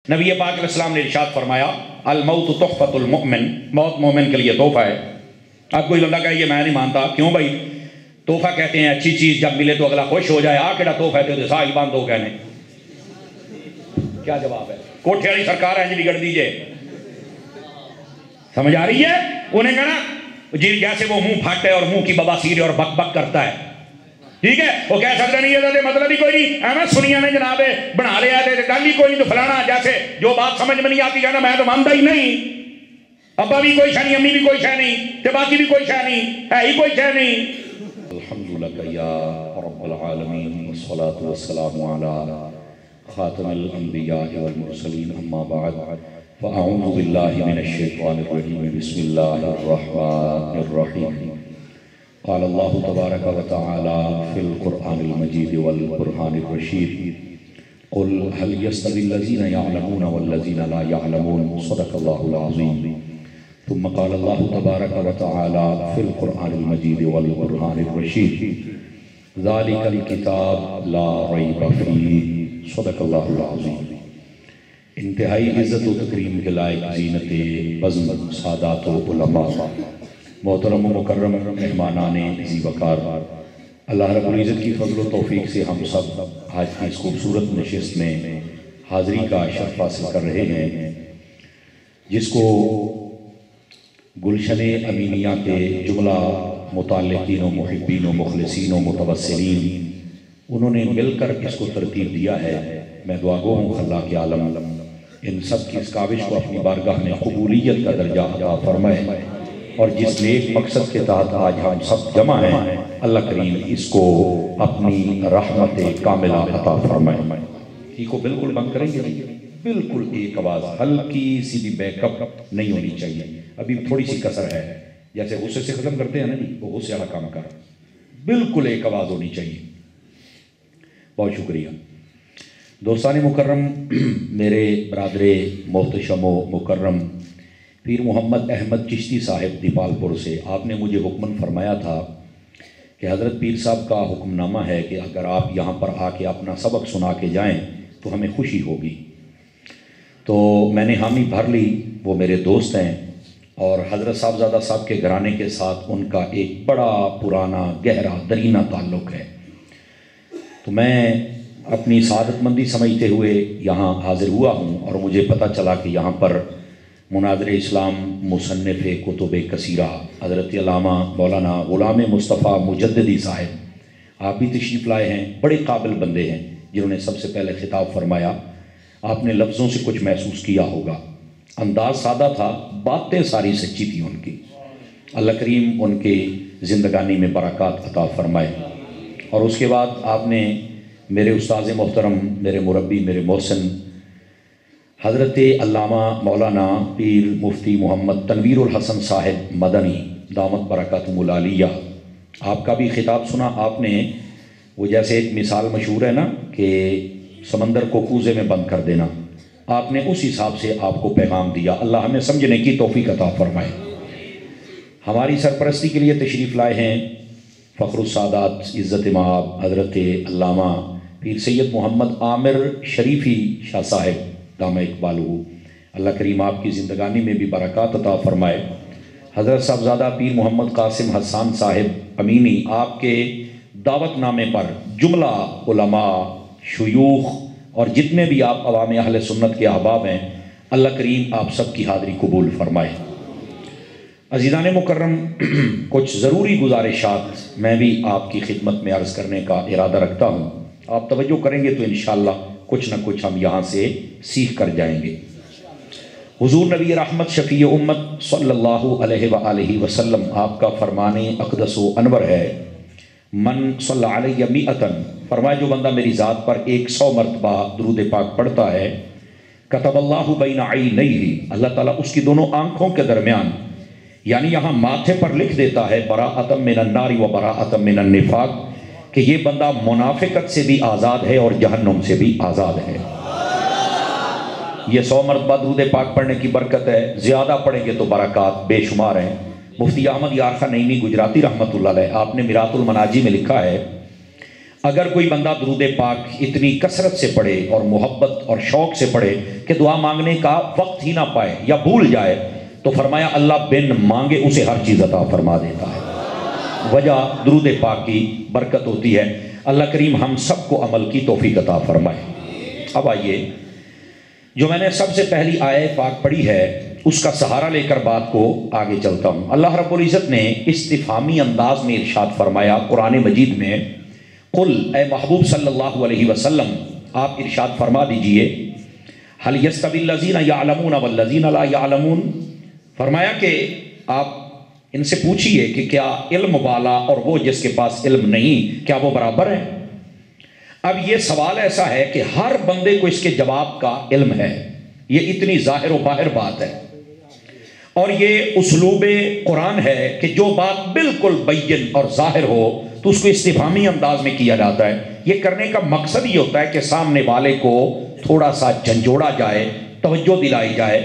نبی پاک علیہ السلام نے ارشاد فرمایا الموت تحفۃ المؤمن، موت مومن کے لیے تحفہ ہے۔ اب کوئی بندہ کہے یہ میں نہیں مانتا، کیوں بھائی؟ تحفہ کہتے ہیں اچھی چیز جب ملے تو اگلا خوش ہو جائے، کیڑا تحفہ ہے تو ساہی باندھ دو کہنے، کیا جواب ہے؟ کوٹھے والی سرکار ہے جی بگڑ دیجئے، سمجھ آ رہی ہے؟ انہیں کہنا جی جیسے وہ منہ پھاٹے اور منہ کی بواسیر ہے اور بک بک کرتا ہے، ٹھیک ہے، وہ کہہ سکتا نہیں ہے مطلب ہی کوئی نہیں، ایویں سنیا نے جناب بنا لیا ہے گل ہی کوئی نہیں، تو فلانا جیسے جو بات سمجھ میں نہیں آتی ہے نا میں تو مانتا ہی نہیں، ابا بھی کوئی شے نہیں، امی بھی کوئی شے نہیں، تے باقی بھی کوئی شے نہیں، ہے ہی کوئی شے نہیں۔ الحمدللہ یا رب العالمین والصلاة والسلام علی خاتم الانبیاء والمرسلین، اما بعد فاعوذ باللہ من الشیطان الرجیم، بسم اللہ الرحمن الرحیم۔ قال اللہ تبارک و تعالی فی القرآن المجید والقرآن الرشید قل هل يستوي الذین یعلمون والذین لا یعلمون، صدق اللہ العظیم۔ ثم قال اللہ تبارک و تعالی فی القرآن المجید والقرآن الرشید ذالک الکتاب لا ریب فیہ، صدق اللہ العظیم۔ انتہائی عزت و تکریم کے لائق زینت بزم سادات و علماء، محترم و مکرم مہمانان ذی وقار، اللہ رب العزت کی فضل و توفیق سے ہم سب آج کی اس خوبصورت نشست میں حاضری کا شرف حاصل کر رہے ہیں، جس کو گلشن امینیہ کے جملہ متعلقین و محبین و مخلصین و متوسلین انہوں نے مل کر اس کو ترتیب دیا ہے۔ میں دعا گو ہوں خلاق عالم ان سب کی اس کاوش کو اپنی بارگاہ میں قبولیت کا درجہ عطا فرمائے، اور جس نیک مقصد کے تحت آج ہم سب جمع ہیں اللہ کریم اس کو اپنی رحمت کاملہ عطا فرمائے۔ یہ کو بالکل بند کریں گے، بالکل ایک آواز، ہلکی سی بھی بیک اپ نہیں ہونی چاہیے، ابھی تھوڑی سی کسر ہے، جیسے غصے سے ختم کرتے ہیں نا جی، وہ غصے والا کام کر، بالکل ایک آواز ہونی چاہیے۔ بہت شکریہ دوستان مکرم، میرے برادر محتشم و مکرم پیر محمد احمد چشتی صاحب دیپال پور سے، آپ نے مجھے حکمن فرمایا تھا کہ حضرت پیر صاحب کا حکم نامہ ہے کہ اگر آپ یہاں پر آ کے اپنا سبق سنا کے جائیں تو ہمیں خوشی ہوگی۔ تو میں نے حامی بھر لی، وہ میرے دوست ہیں، اور حضرت صاحبزادہ صاحب کے گھرانے کے ساتھ ان کا ایک بڑا پرانا گہرا درینہ تعلق ہے، تو میں اپنی سعادت مندی سمجھتے ہوئے یہاں حاضر ہوا ہوں، اور مجھے پتہ چلا کہ یہاں پر مناظر اسلام مصنف کتب کثیرہ حضرت علامہ مولانا غلام مصطفیٰ مجددی صاحب آپ بھی تشریف لائے ہیں، بڑے قابل بندے ہیں جنہوں نے سب سے پہلے خطاب فرمایا۔ آپ نے لفظوں سے کچھ محسوس کیا ہوگا، انداز سادہ تھا، باتیں ساری سچی تھی ان کی، اللہ کریم ان کے زندگانی میں برکات عطا فرمائے۔ اور اس کے بعد آپ نے میرے استاذ محترم، میرے مربی، میرے محسن حضرت علامہ مولانا پیر مفتی محمد تنویر الحسن صاحب مدنی دامت برکاتہم العالیہ، آپ کا بھی خطاب سنا۔ آپ نے وہ جیسے ایک مثال مشہور ہے نا کہ سمندر کو کوزے میں بند کر دینا، آپ نے اس حساب سے آپ کو پیغام دیا، اللہ ہمیں سمجھنے کی توفیق عطا فرمائے۔ ہماری سرپرستی کے لیے تشریف لائے ہیں فخر السادات عزت مآب حضرت علامہ پیر سید محمد عامر شریفی شاہ صاحب دامہ اقبالہ، اللہ کریم آپ کی زندگانی میں بھی برکات عطا فرمائے۔ حضرت صاحبزادہ پیر محمد قاسم حسان صاحب امینی، آپ کے دعوت نامے پر جملہ علماء، شیوخ اور جتنے بھی آپ عوام اہل سنت کے احباب ہیں، اللہ کریم آپ سب کی حاضری قبول فرمائے۔ عزیزان مکرم، کچھ ضروری گزارشات میں بھی آپ کی خدمت میں عرض کرنے کا ارادہ رکھتا ہوں، آپ توجہ کریں گے تو انشاءاللہ کچھ نہ کچھ ہم یہاں سے سیکھ کر جائیں گے۔ حضور نبی رحمت شفیع امت صلی اللہ علیہ وآلہ وسلم، آپ کا فرمان اقدس و انور ہے، من صلی علیہ مئتن، فرمائے جو بندہ میری ذات پر 100 مرتبہ درود پاک پڑھتا ہے، کتب اللہ بین عینیہ، اللہ تعالیٰ اس کی دونوں آنکھوں کے درمیان، یعنی یہاں ماتھے پر لکھ دیتا ہے براءۃ من النار و براءۃ من النفاق، کہ یہ بندہ منافقت سے بھی آزاد ہے اور جہنم سے بھی آزاد ہے۔ یہ 100 مرتبہ درود پاک پڑھنے کی برکت ہے، زیادہ پڑھیں گے تو برکات بے شمار ہیں۔ مفتی احمد یار خان نعیمی گجراتی رحمۃ اللہ علیہ، آپ نے میرات المناجی میں لکھا ہے، اگر کوئی بندہ درود پاک اتنی کثرت سے پڑھے اور محبت اور شوق سے پڑھے کہ دعا مانگنے کا وقت ہی نہ پائے یا بھول جائے تو فرمایا اللہ بن مانگے اسے ہر چیز عطا فرما دیتا ہے۔ وجہ درود پاک کی برکت ہوتی ہے۔ اللہ کریم ہم سب کو عمل کی توفیق عطا فرمائے۔ اب آئیے، جو میں نے سب سے پہلی آیت پاک پڑھی ہے اس کا سہارا لے کر بات کو آگے چلتا ہوں۔ اللہ رب العزت نے استفہامی انداز میں ارشاد فرمایا قرآن مجید میں، قل، اے محبوب صلی اللہ علیہ وسلم آپ ارشاد فرما دیجئے، هل يستوي الذين يعلمون والذين لا يعلمون، فرمایا کہ آپ ان سے پوچھئے کہ کیا علم والا اور وہ جس کے پاس علم نہیں، کیا وہ برابر ہیں؟ اب یہ سوال ایسا ہے کہ ہر بندے کو اس کے جواب کا علم ہے، یہ اتنی ظاہر و باہر بات ہے، اور یہ اسلوب قرآن ہے کہ جو بات بالکل بین اور ظاہر ہو تو اس کو استفہامی انداز میں کیا جاتا ہے۔ یہ کرنے کا مقصد یہ ہوتا ہے کہ سامنے والے کو تھوڑا سا جھنجھوڑا جائے، توجہ دلائی جائے،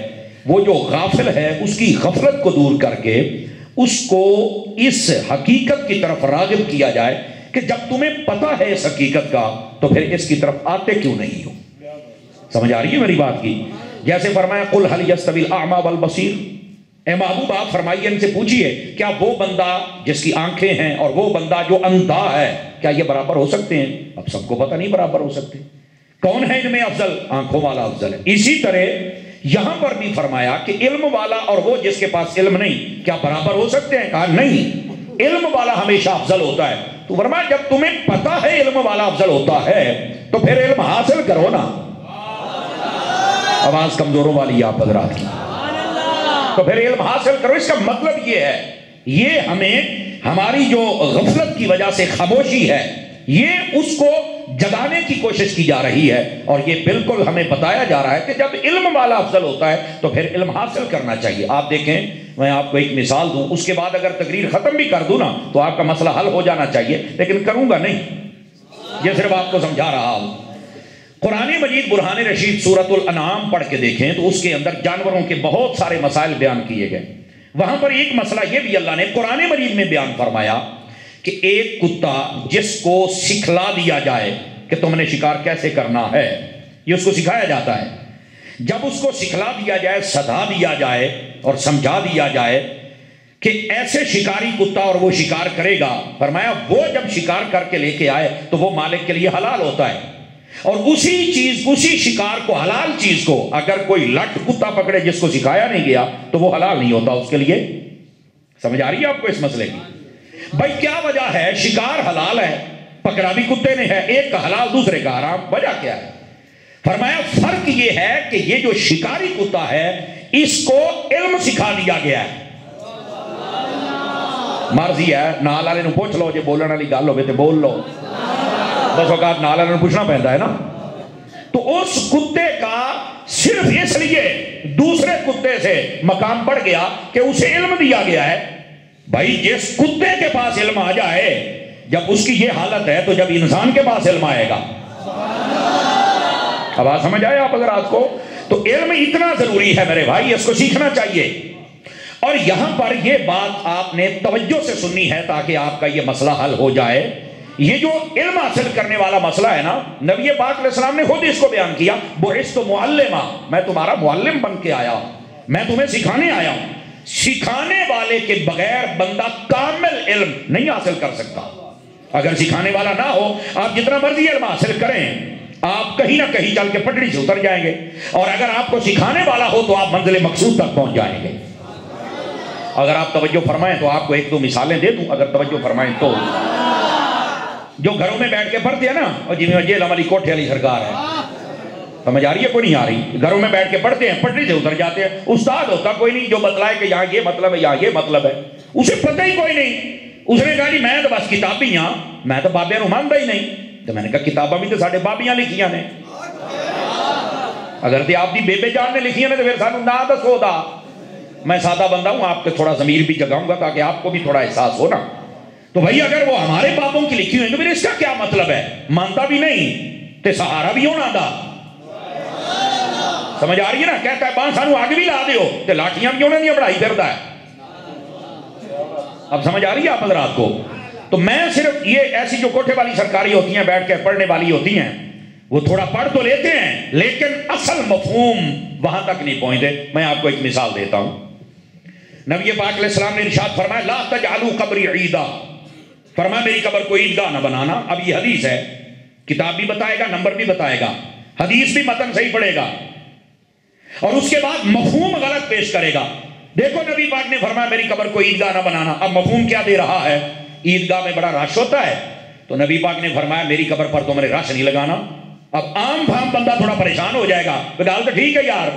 وہ جو غافل ہے اس کی غفلت کو دور کر کے اس کو اس حقیقت کی طرف راغب کیا جائے کہ جب تمہیں پتہ ہے اس حقیقت کا تو پھر اس کی طرف آتے کیوں نہیں ہو۔ سمجھ آ رہی ہے میری بات کی؟ جیسے فرمایا قل هل يستوي الاعمى والبصير، اے محبوب آپ فرمائیے ان سے پوچھئے کیا وہ بندہ جس کی آنکھیں ہیں اور وہ بندہ جو اندھا ہے کیا یہ برابر ہو سکتے ہیں؟ اب سب کو پتہ نہیں برابر ہو سکتے۔ کون ہے ان میں افضل؟ آنکھوں والا افضل ہے۔ اسی طرح یہاں پر بھی فرمایا کہ علم والا اور وہ جس کے پاس علم نہیں کیا برابر ہو سکتے ہیں؟ کہا نہیں، علم والا ہمیشہ افضل ہوتا ہے۔ تو فرمایا جب تمہیں پتہ ہے علم والا افضل ہوتا ہے تو پھر علم حاصل کرو نا۔ آواز کمزوروں والی آپ حضرات کی، تو پھر علم حاصل کرو۔ اس کا مطلب یہ ہے، یہ ہمیں ہماری جو غفلت کی وجہ سے خاموشی ہے یہ اس کو جگانے کی کوشش کی جا رہی ہے، اور یہ بالکل ہمیں بتایا جا رہا ہے کہ جب علم والا افضل ہوتا ہے تو پھر علم حاصل کرنا چاہیے۔ آپ دیکھیں، میں آپ کو ایک مثال دوں، اس کے بعد اگر تقریر ختم بھی کر دوں نا تو آپ کا مسئلہ حل ہو جانا چاہیے، لیکن کروں گا نہیں، یہ صرف آپ کو سمجھا رہا ہوں۔ قرآن مجید برہان رشید سورۃ الانعام پڑھ کے دیکھیں تو اس کے اندر جانوروں کے بہت سارے مسائل بیان کیے گئے۔ وہاں پر ایک مسئلہ یہ بھی اللہ نے قرآن مجید میں بیان فرمایا کہ ایک کتا جس کو سکھلا دیا جائے کہ تم نے شکار کیسے کرنا ہے، یہ اس کو سکھایا جاتا ہے۔ جب اس کو سکھلا دیا جائے، سدھا دیا جائے اور سمجھا دیا جائے کہ ایسے شکاری کتا اور وہ شکار کرے گا، فرمایا وہ جب شکار کر کے لے کے آئے تو وہ مالک کے لیے حلال ہوتا ہے، اور اسی چیز، اسی شکار کو، حلال چیز کو اگر کوئی لٹ کتا پکڑے جس کو سکھایا نہیں گیا تو وہ حلال نہیں ہوتا اس کے لیے۔ سمجھ آ رہی ہے آپ کو اس مسئلے کی؟ بھائی کیا وجہ ہے؟ شکار حلال ہے، پکڑا بھی کتے نے ہے، ایک کا حلال دوسرے کا حرام، وجہ کیا ہے؟ فرمایا فرق یہ ہے کہ یہ جو شکاری کتا ہے اس کو علم سکھا دیا گیا ہے۔ مرضی ہے نال والے نوں پوچھ لو، جے بولن والی گل ہوے تے بول لو، بس اوقات نال والے نوں پوچھنا پیندا ہے نا۔ تو اس کتے کا صرف اس لیے دوسرے کتے سے مقام بڑھ گیا کہ اسے علم دیا گیا ہے۔ بھائی جس کتے کے پاس علم آ جائے، جب اس کی یہ حالت ہے تو جب انسان کے پاس علم آئے گا۔ اب آپ سمجھ آئے آپ حضرات کو؟ تو علم اتنا ضروری ہے میرے بھائی، اس کو سیکھنا چاہیے۔ اور یہاں پر یہ بات آپ نے توجہ سے سننی ہے تاکہ آپ کا یہ مسئلہ حل ہو جائے۔ یہ جو علم حاصل کرنے والا مسئلہ ہے نا، نبی پاک علیہ السلام نے خود اس کو بیان کیا، بعثت معلما، میں تمہارا معلم بن کے آیا ہوں، میں تمہیں سکھانے آیا ہوں۔ سکھانے والے کے بغیر بندہ کامل علم نہیں حاصل کر سکتا۔ اگر سکھانے والا نہ ہو، آپ جتنا مرضی علم حاصل کریں، آپ کہیں نہ کہیں چل کے پٹڑی سے اتر جائیں گے، اور اگر آپ کو سکھانے والا ہو تو آپ منزل مقصود تک پہنچ جائیں گے۔ اگر آپ توجہ فرمائیں تو آپ کو ایک دو مثالیں دے دوں، اگر توجہ فرمائیں تو۔ جو گھروں میں بیٹھ کے پڑھتے ہیں نا، اور جی میں جیل عملی کوٹھے والی سرکار ہے، سمجھ آ رہی ہے کوئی نہیں آ رہی؟ گھروں میں بیٹھ کے پڑھتے ہیں، پٹڑی سے اتر جاتے ہیں، استاد ہوتا کوئی نہیں جو بتلائے کہ یہاں یہ مطلب ہے، یہاں یہ مطلب ہے، اسے پتہ ہی کوئی نہیں۔ اس نے کہا جی میں تو بس کتابی ہاں، میں تو بابیاں نوں مانتا ہی نہیں۔ تو میں نے کہا کتاباں بھی تو ساڈے بابیاں لکھیاں نے، اگر تے آپ دی بیبے جان نے لکھیاں نے تو پھر سانوں نہ دسو دا۔ میں سادہ بندہ ہوں، آپ کے تھوڑا ضمیر بھی جگاؤں گا تاکہ آپ کو بھی تھوڑا احساس ہو نا۔ تو بھائی اگر وہ ہمارے باپوں کی لکھی ہوئی تو پھر اس کا کیا مطلب ہے؟ مانتا بھی نہیں تے سہارا بھی ہونا دا۔ سمجھ آ رہی ہے نا؟ کہتا ہے بان سانو آگے بھی لا دیو تے لاٹھیاں بھی ہونا نہیں بڑھائی پھردا ہے۔ اب سمجھ آ رہی ہے آپ حضرات کو؟ تو میں صرف یہ ایسی جو کوٹھے والی سرکاری ہوتی ہیں بیٹھ کے پڑھنے والی ہوتی ہیں وہ تھوڑا پڑھ تو لیتے ہیں لیکن اصل مفہوم وہاں تک نہیں پہنچتے. میں آپ کو ایک مثال دیتا ہوں. نبی پاک علیہ السلام نے ارشاد فرمایا لا تجعلوا قبری عیدا، فرمایا میری قبر کو عیدگاہ نہ بنانا. اب یہ حدیث ہے، کتاب بھی بتائے گا، نمبر بھی بتائے گا، حدیث بھی متن صحیح پڑھے گا اور اس کے بعد مفہوم غلط پیش کرے گا. دیکھو نبی پاک نے فرمایا میری قبر کو عیدگاہ نہ بنانا، اب مفہوم کیا دے رہا ہے؟ عیدگاہ میں بڑا رش ہوتا ہے تو نبی پاک نے فرمایا میری قبر پر تم نے رش نہیں لگانا. اب عام فام بندہ تھوڑا پریشان ہو جائے گا، گال تو ٹھیک ہے یار،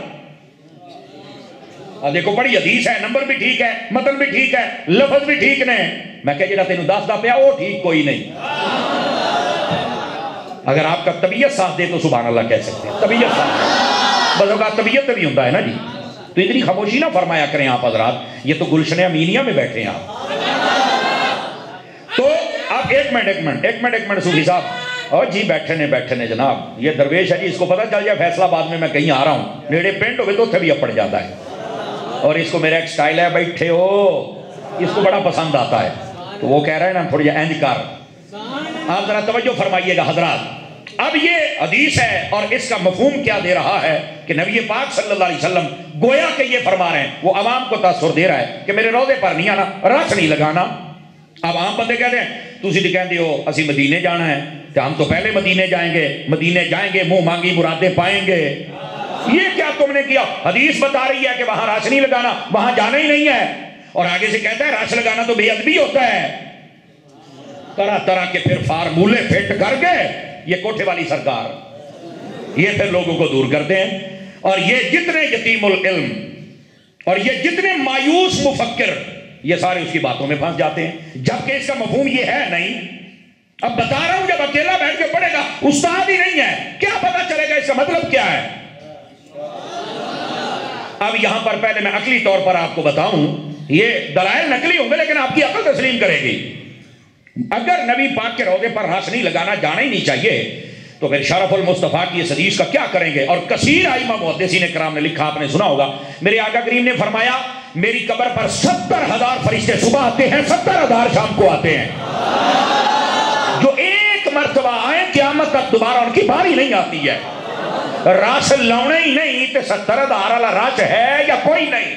دیکھو بڑی حدیث ہے، نمبر بھی ٹھیک ہے، متن بھی ٹھیک ہے، لفظ بھی ٹھیک نے. میں کہ جڑا تینوں دس دا پیا وہ ٹھیک کوئی نہیں. اگر آپ کا طبیعت ساتھ دے تو سبحان اللہ کہہ سکتے ہیں، طبیعت ساتھ دے. بس اوقات طبیعت بھی ہوتا ہے نا جی، تو اتنی خاموشی نہ فرمایا کریں آپ حضرات، یہ تو گلشن امینیہ میں بیٹھے ہیں آپ. تو آپ ایک منٹ صوفی صاحب، اور جی بیٹھے نے جناب، یہ درویش ہے جی، اس کو پتہ چل جائے فیصلہ آباد میں کہیں آ رہا ہوں، نیڑے پینٹ ہوئے تو اتنے بھی اپڑ جاتا ہے. اور اس کو میرا ایک سٹائل ہے بیٹھے ہو، اس کو بڑا پسند آتا ہے، تو وہ کہہ رہا ہے نا تھوڑی اینج کر. آپ ذرا توجہ فرمائیے گا حضرات. اب یہ حدیث ہے اور اس کا مفہوم کیا دے رہا ہے کہ نبی پاک صلی اللہ علیہ وسلم گویا کہ یہ فرما رہے ہیں، وہ عوام کو تاثر دے رہا ہے کہ میرے روضے پر نہیں آنا، رش نہیں لگانا. اب عام بندے کہتے ہیں تسی تو کہتے ہو اسی مدینے جانا ہے تو ہم تو پہلے مدینے جائیں گے منہ مانگی مرادیں پائیں گے. یہ کیا تم نے کیا؟ حدیث بتا رہی ہے کہ وہاں رش نہیں لگانا، وہاں جانا ہی نہیں ہے، اور آگے سے کہتا ہے رش لگانا تو بے ادبی ہوتا ہے. طرح طرح کے پھر فارمولے فٹ کر کے یہ کوٹھے والی سرکار یہ پھر لوگوں کو دور کرتے ہیں. اور یہ جتنے یتیم العلم اور یہ جتنے مایوس مفکر یہ سارے اس کی باتوں میں پھنس جاتے ہیں، جبکہ اس کا مفہوم یہ ہے نہیں. اب بتا رہا ہوں جب اکیلا بیٹھ کے پڑھے گا، استاد ہی نہیں ہے، کیا پتا چلے گا اس کا مطلب کیا ہے. اب یہاں پر پہلے میں عقلی طور پر آپ کو بتاؤں، یہ دلائل نقلی ہوں گے لیکن آپ کی عقل تسلیم کرے گی. اگر نبی پاک کے روضے پر رش نہیں لگانا، جانا ہی نہیں چاہیے، تو پھر شرف المصطفیٰ کی اس حدیث کا کیا کریں گے؟ اور کثیر ائمہ محدثین کرام نے لکھا، آپ نے سنا ہوگا، میرے آقا کریم نے فرمایا میری قبر پر 70,000 فرشتے صبح آتے ہیں، 70,000 شام کو آتے ہیں. جو ایک مرتبہ آئے قیامت تک دوبارہ ان کی باری نہیں آتی ہے. رش لاؤنے ہی نہیں تو 70,000 والا رش ہے یا کوئی نہیں؟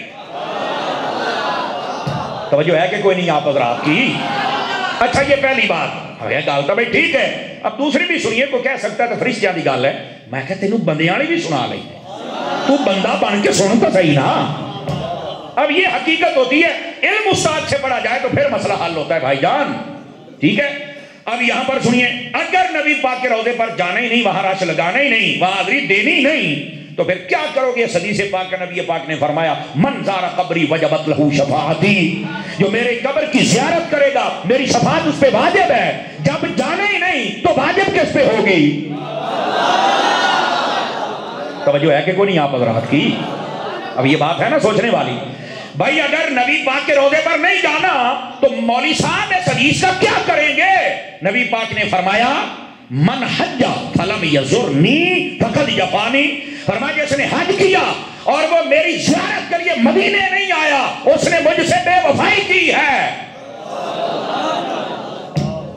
توجہ ہے کہ کوئی نہیں آپ حضرات کی؟ اچھا یہ پہلی بات ہے گل تو بھائی ٹھیک ہے. اب دوسری بھی سنیے، کو کہہ سکتا ہے تو فرشتیاں دی گل ہے. میں کہ تینوں بندیاں والی بھی سنا لئی، تو بندہ بن کے سن تو صحیح نا. اب یہ حقیقت ہوتی ہے، علم استاد سے پڑھا جائے تو پھر مسئلہ حل ہوتا ہے بھائی جان، ٹھیک ہے. اب یہاں پر سنیے، اگر نبی پاک کے روضے پر جانا ہی نہیں، وہاں رش لگانا ہی نہیں، وہاں حاضری دینی ہی نہیں، تو پھر کیا کرو گے؟ حدیث پاک کا نبی پاک نے فرمایا من زار قبری وجبت لہو شفاعتی، جو میرے قبر کی زیارت کرے گا میری شفاعت اس پہ واجب ہے. جب جانا ہی نہیں تو واجب کس پہ ہوگی؟ توجہ ہے کہ کوئی نہیں آپ حضرات کی؟ اب یہ بات ہے نا سوچنے والی. بھائی اگر نبی پاک کے روضے پر نہیں جانا تو مولوی صاحب اس حدیث کا کیا کریں گے؟ نبی پاک نے فرمایا من حج فلم یزرنی فقد یفانی، فرمایا جس نے حج کیا اور وہ میری زیارت کے لیے مدینے نہیں آیا اس نے مجھ سے بے وفائی کی ہے.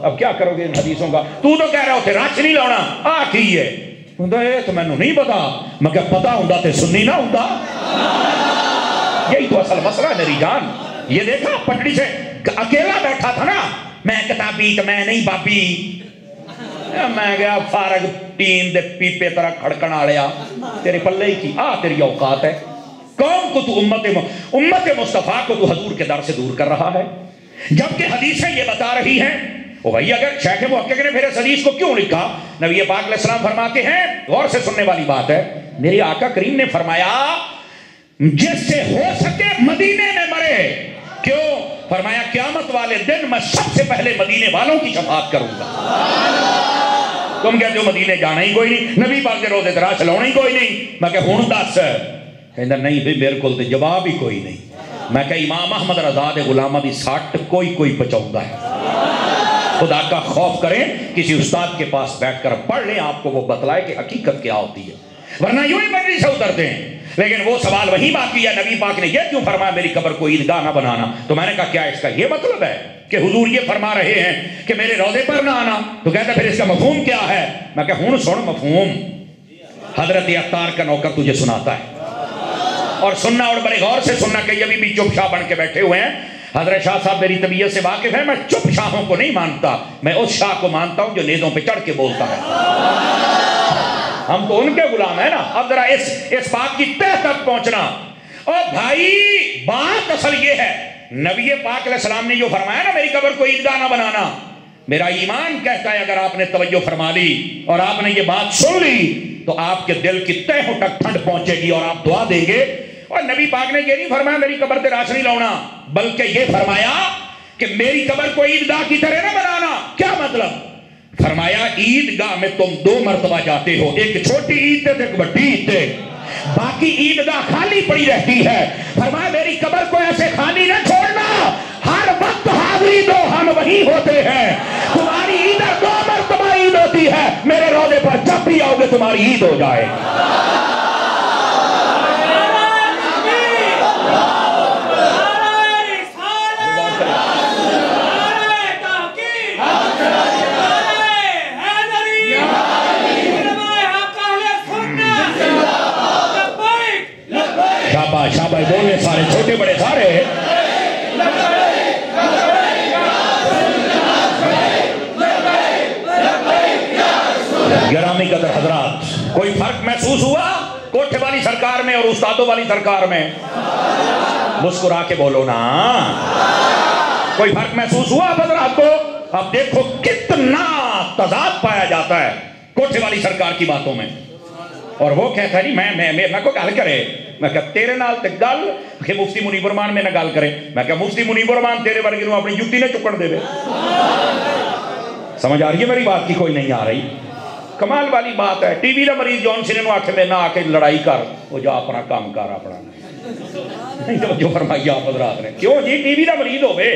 اب کیا کرو گے ان حدیثوں کا؟ تو کہہ رہے ہوتے رش نہیں لاؤنا، آ کی ہے تو میں نے نہیں پتا، مگر پتا ہوں تے سننی نہ ہوں. یہی تو اصل مسئلہ ہے میری جان. یہ دیکھا پٹڑی سے اکیلا بیٹھا تھا نا، میں کتابی تو میں نہیں بابی، میں گیا فارغ ٹین دے پیپے طرح کھڑکن آڑیا، تیرے پلے ہی کی تیری اوقات ہے. قوم کو تو امت مصطفیٰ کو تو حضور کے در سے دور کر رہا ہے، جبکہ حدیثیں یہ بتا رہی ہیں. بھائی اگر شیخ محقق نے پھر اس حدیث کو کیوں لکھا؟ نبی پاک علیہ السلام فرماتے ہیں، غور سے سننے والی بات ہے، میرے آقا کریم نے فرمایا جس سے ہو سکے مدینے میں مرے. کیوں؟ فرمایا قیامت والے دن میں سب سے پہلے مدینے والوں کی شفاعت کروں گا. تم کہتے ہو مدینے جانا ہی کوئی نہیں، نبی پاک کے روضے تراش لاؤنا ہی کوئی نہیں. میں کہ ہوں دس، کہتا نہیں بھائی میرے کو تو جواب ہی کوئی نہیں. میں کہ امام احمد رضا دے غلامہ دی ساٹھ کوئی پچاؤں گا ہے. خدا کا خوف کریں، کسی استاد کے پاس بیٹھ کر پڑھ لیں، آپ کو وہ بتلائے کہ حقیقت کیا ہوتی ہے، ورنہ یوں ہی پٹڑی سے اترتے ہیں. لیکن وہ سوال وہی باقی ہے، نبی پاک نے یہ کیوں فرمایا میری قبر کو عیدگاہ نہ بنانا؟ تو میں نے کہا کیا اس کا یہ مطلب ہے کہ حضور یہ فرما رہے ہیں کہ میرے روضے پر نہ آنا، تو کہتا پھر اس کا مفہوم کیا ہے؟ میں کہ ہوں سن مفہوم، حضرت عطار کا نوکر تجھے سناتا ہے، اور سننا اور بڑے غور سے سننا کہ یہ بھی چپ شاہ بن کے بیٹھے ہوئے ہیں۔ حضرت شاہ صاحب میری طبیعت سے واقف ہے، میں چپ شاہوں کو نہیں مانتا، میں اس شاہ کو مانتا ہوں جو نیزوں پہ چڑھ کے بولتا ہے۔ ہم تو ان کے غلام ہیں نا۔ اب ذرا اس بات کی تہ تک پہنچنا۔ اور بھائی بات اصل یہ ہے، نبی پاک علیہ السلام نے جو فرمایا نا میری قبر کو عیدگاہ نہ بنانا، میرا ایمان کہتا ہے اگر آپ نے توجہ فرما لی اور آپ نے یہ بات سن لی تو آپ کے دل کی تہ تک ٹھنڈ پہنچے گی اور آپ دعا دیں گے۔ اور نبی پاک نے یہ نہیں فرمایا میری قبر تے راش نہیں لاؤنا، بلکہ یہ فرمایا کہ میری قبر کو عیدگاہ کی طرح نہ بنانا۔ کیا مطلب؟ فرمایا عیدگاہ میں تم 2 مرتبہ جاتے ہو، ایک چھوٹی عید تے ایک بڑی عید تے، باقی عیدگاہ خالی پڑی رہتی ہے۔ فرمایا میری قبر کو ایسے خالی نہ چھوڑنا، ہر وقت حاضری دو، ہم وہی ہوتے ہیں۔ تمہاری عید 2 مرتبہ عید ہوتی ہے، میرے روضے پر جب بھی آؤ گے تمہاری عید ہو جائے۔ شاباش بولے سارے، چھوٹے بڑے سارے۔ گرامی قدر حضرات، کوئی فرق محسوس ہوا کوٹھے والی سرکار میں اور استادوں والی سرکار میں؟ مسکرا کے بولو نا، کوئی فرق محسوس ہوا حضرات کو؟ اب دیکھو کتنا تضاد پایا جاتا ہے کوٹھے والی سرکار کی باتوں میں، اور وہ کہتا ہے میں کو گل کرے، میں کہا تیرے نال تے گل کہ مفتی منیب الرحمان میں نہ گل کرے، میں کہا مفتی منیب الرحمان تیرے ورگے نوں اپنی جُتی نے چکڑ دے۔ سمجھ آ رہی ہے میری بات کی؟ کوئی نہیں آ رہی؟ کمال والی بات ہے۔ ٹی وی دا مریض جون سنے نو آکھے میں نہ آ کے لڑائی کر، وہ جا اپنا کام کر اپنا، نہیں توجہ فرمائی آپ حضرات نے۔ کیوں جی ٹی وی دا مریض ہوئے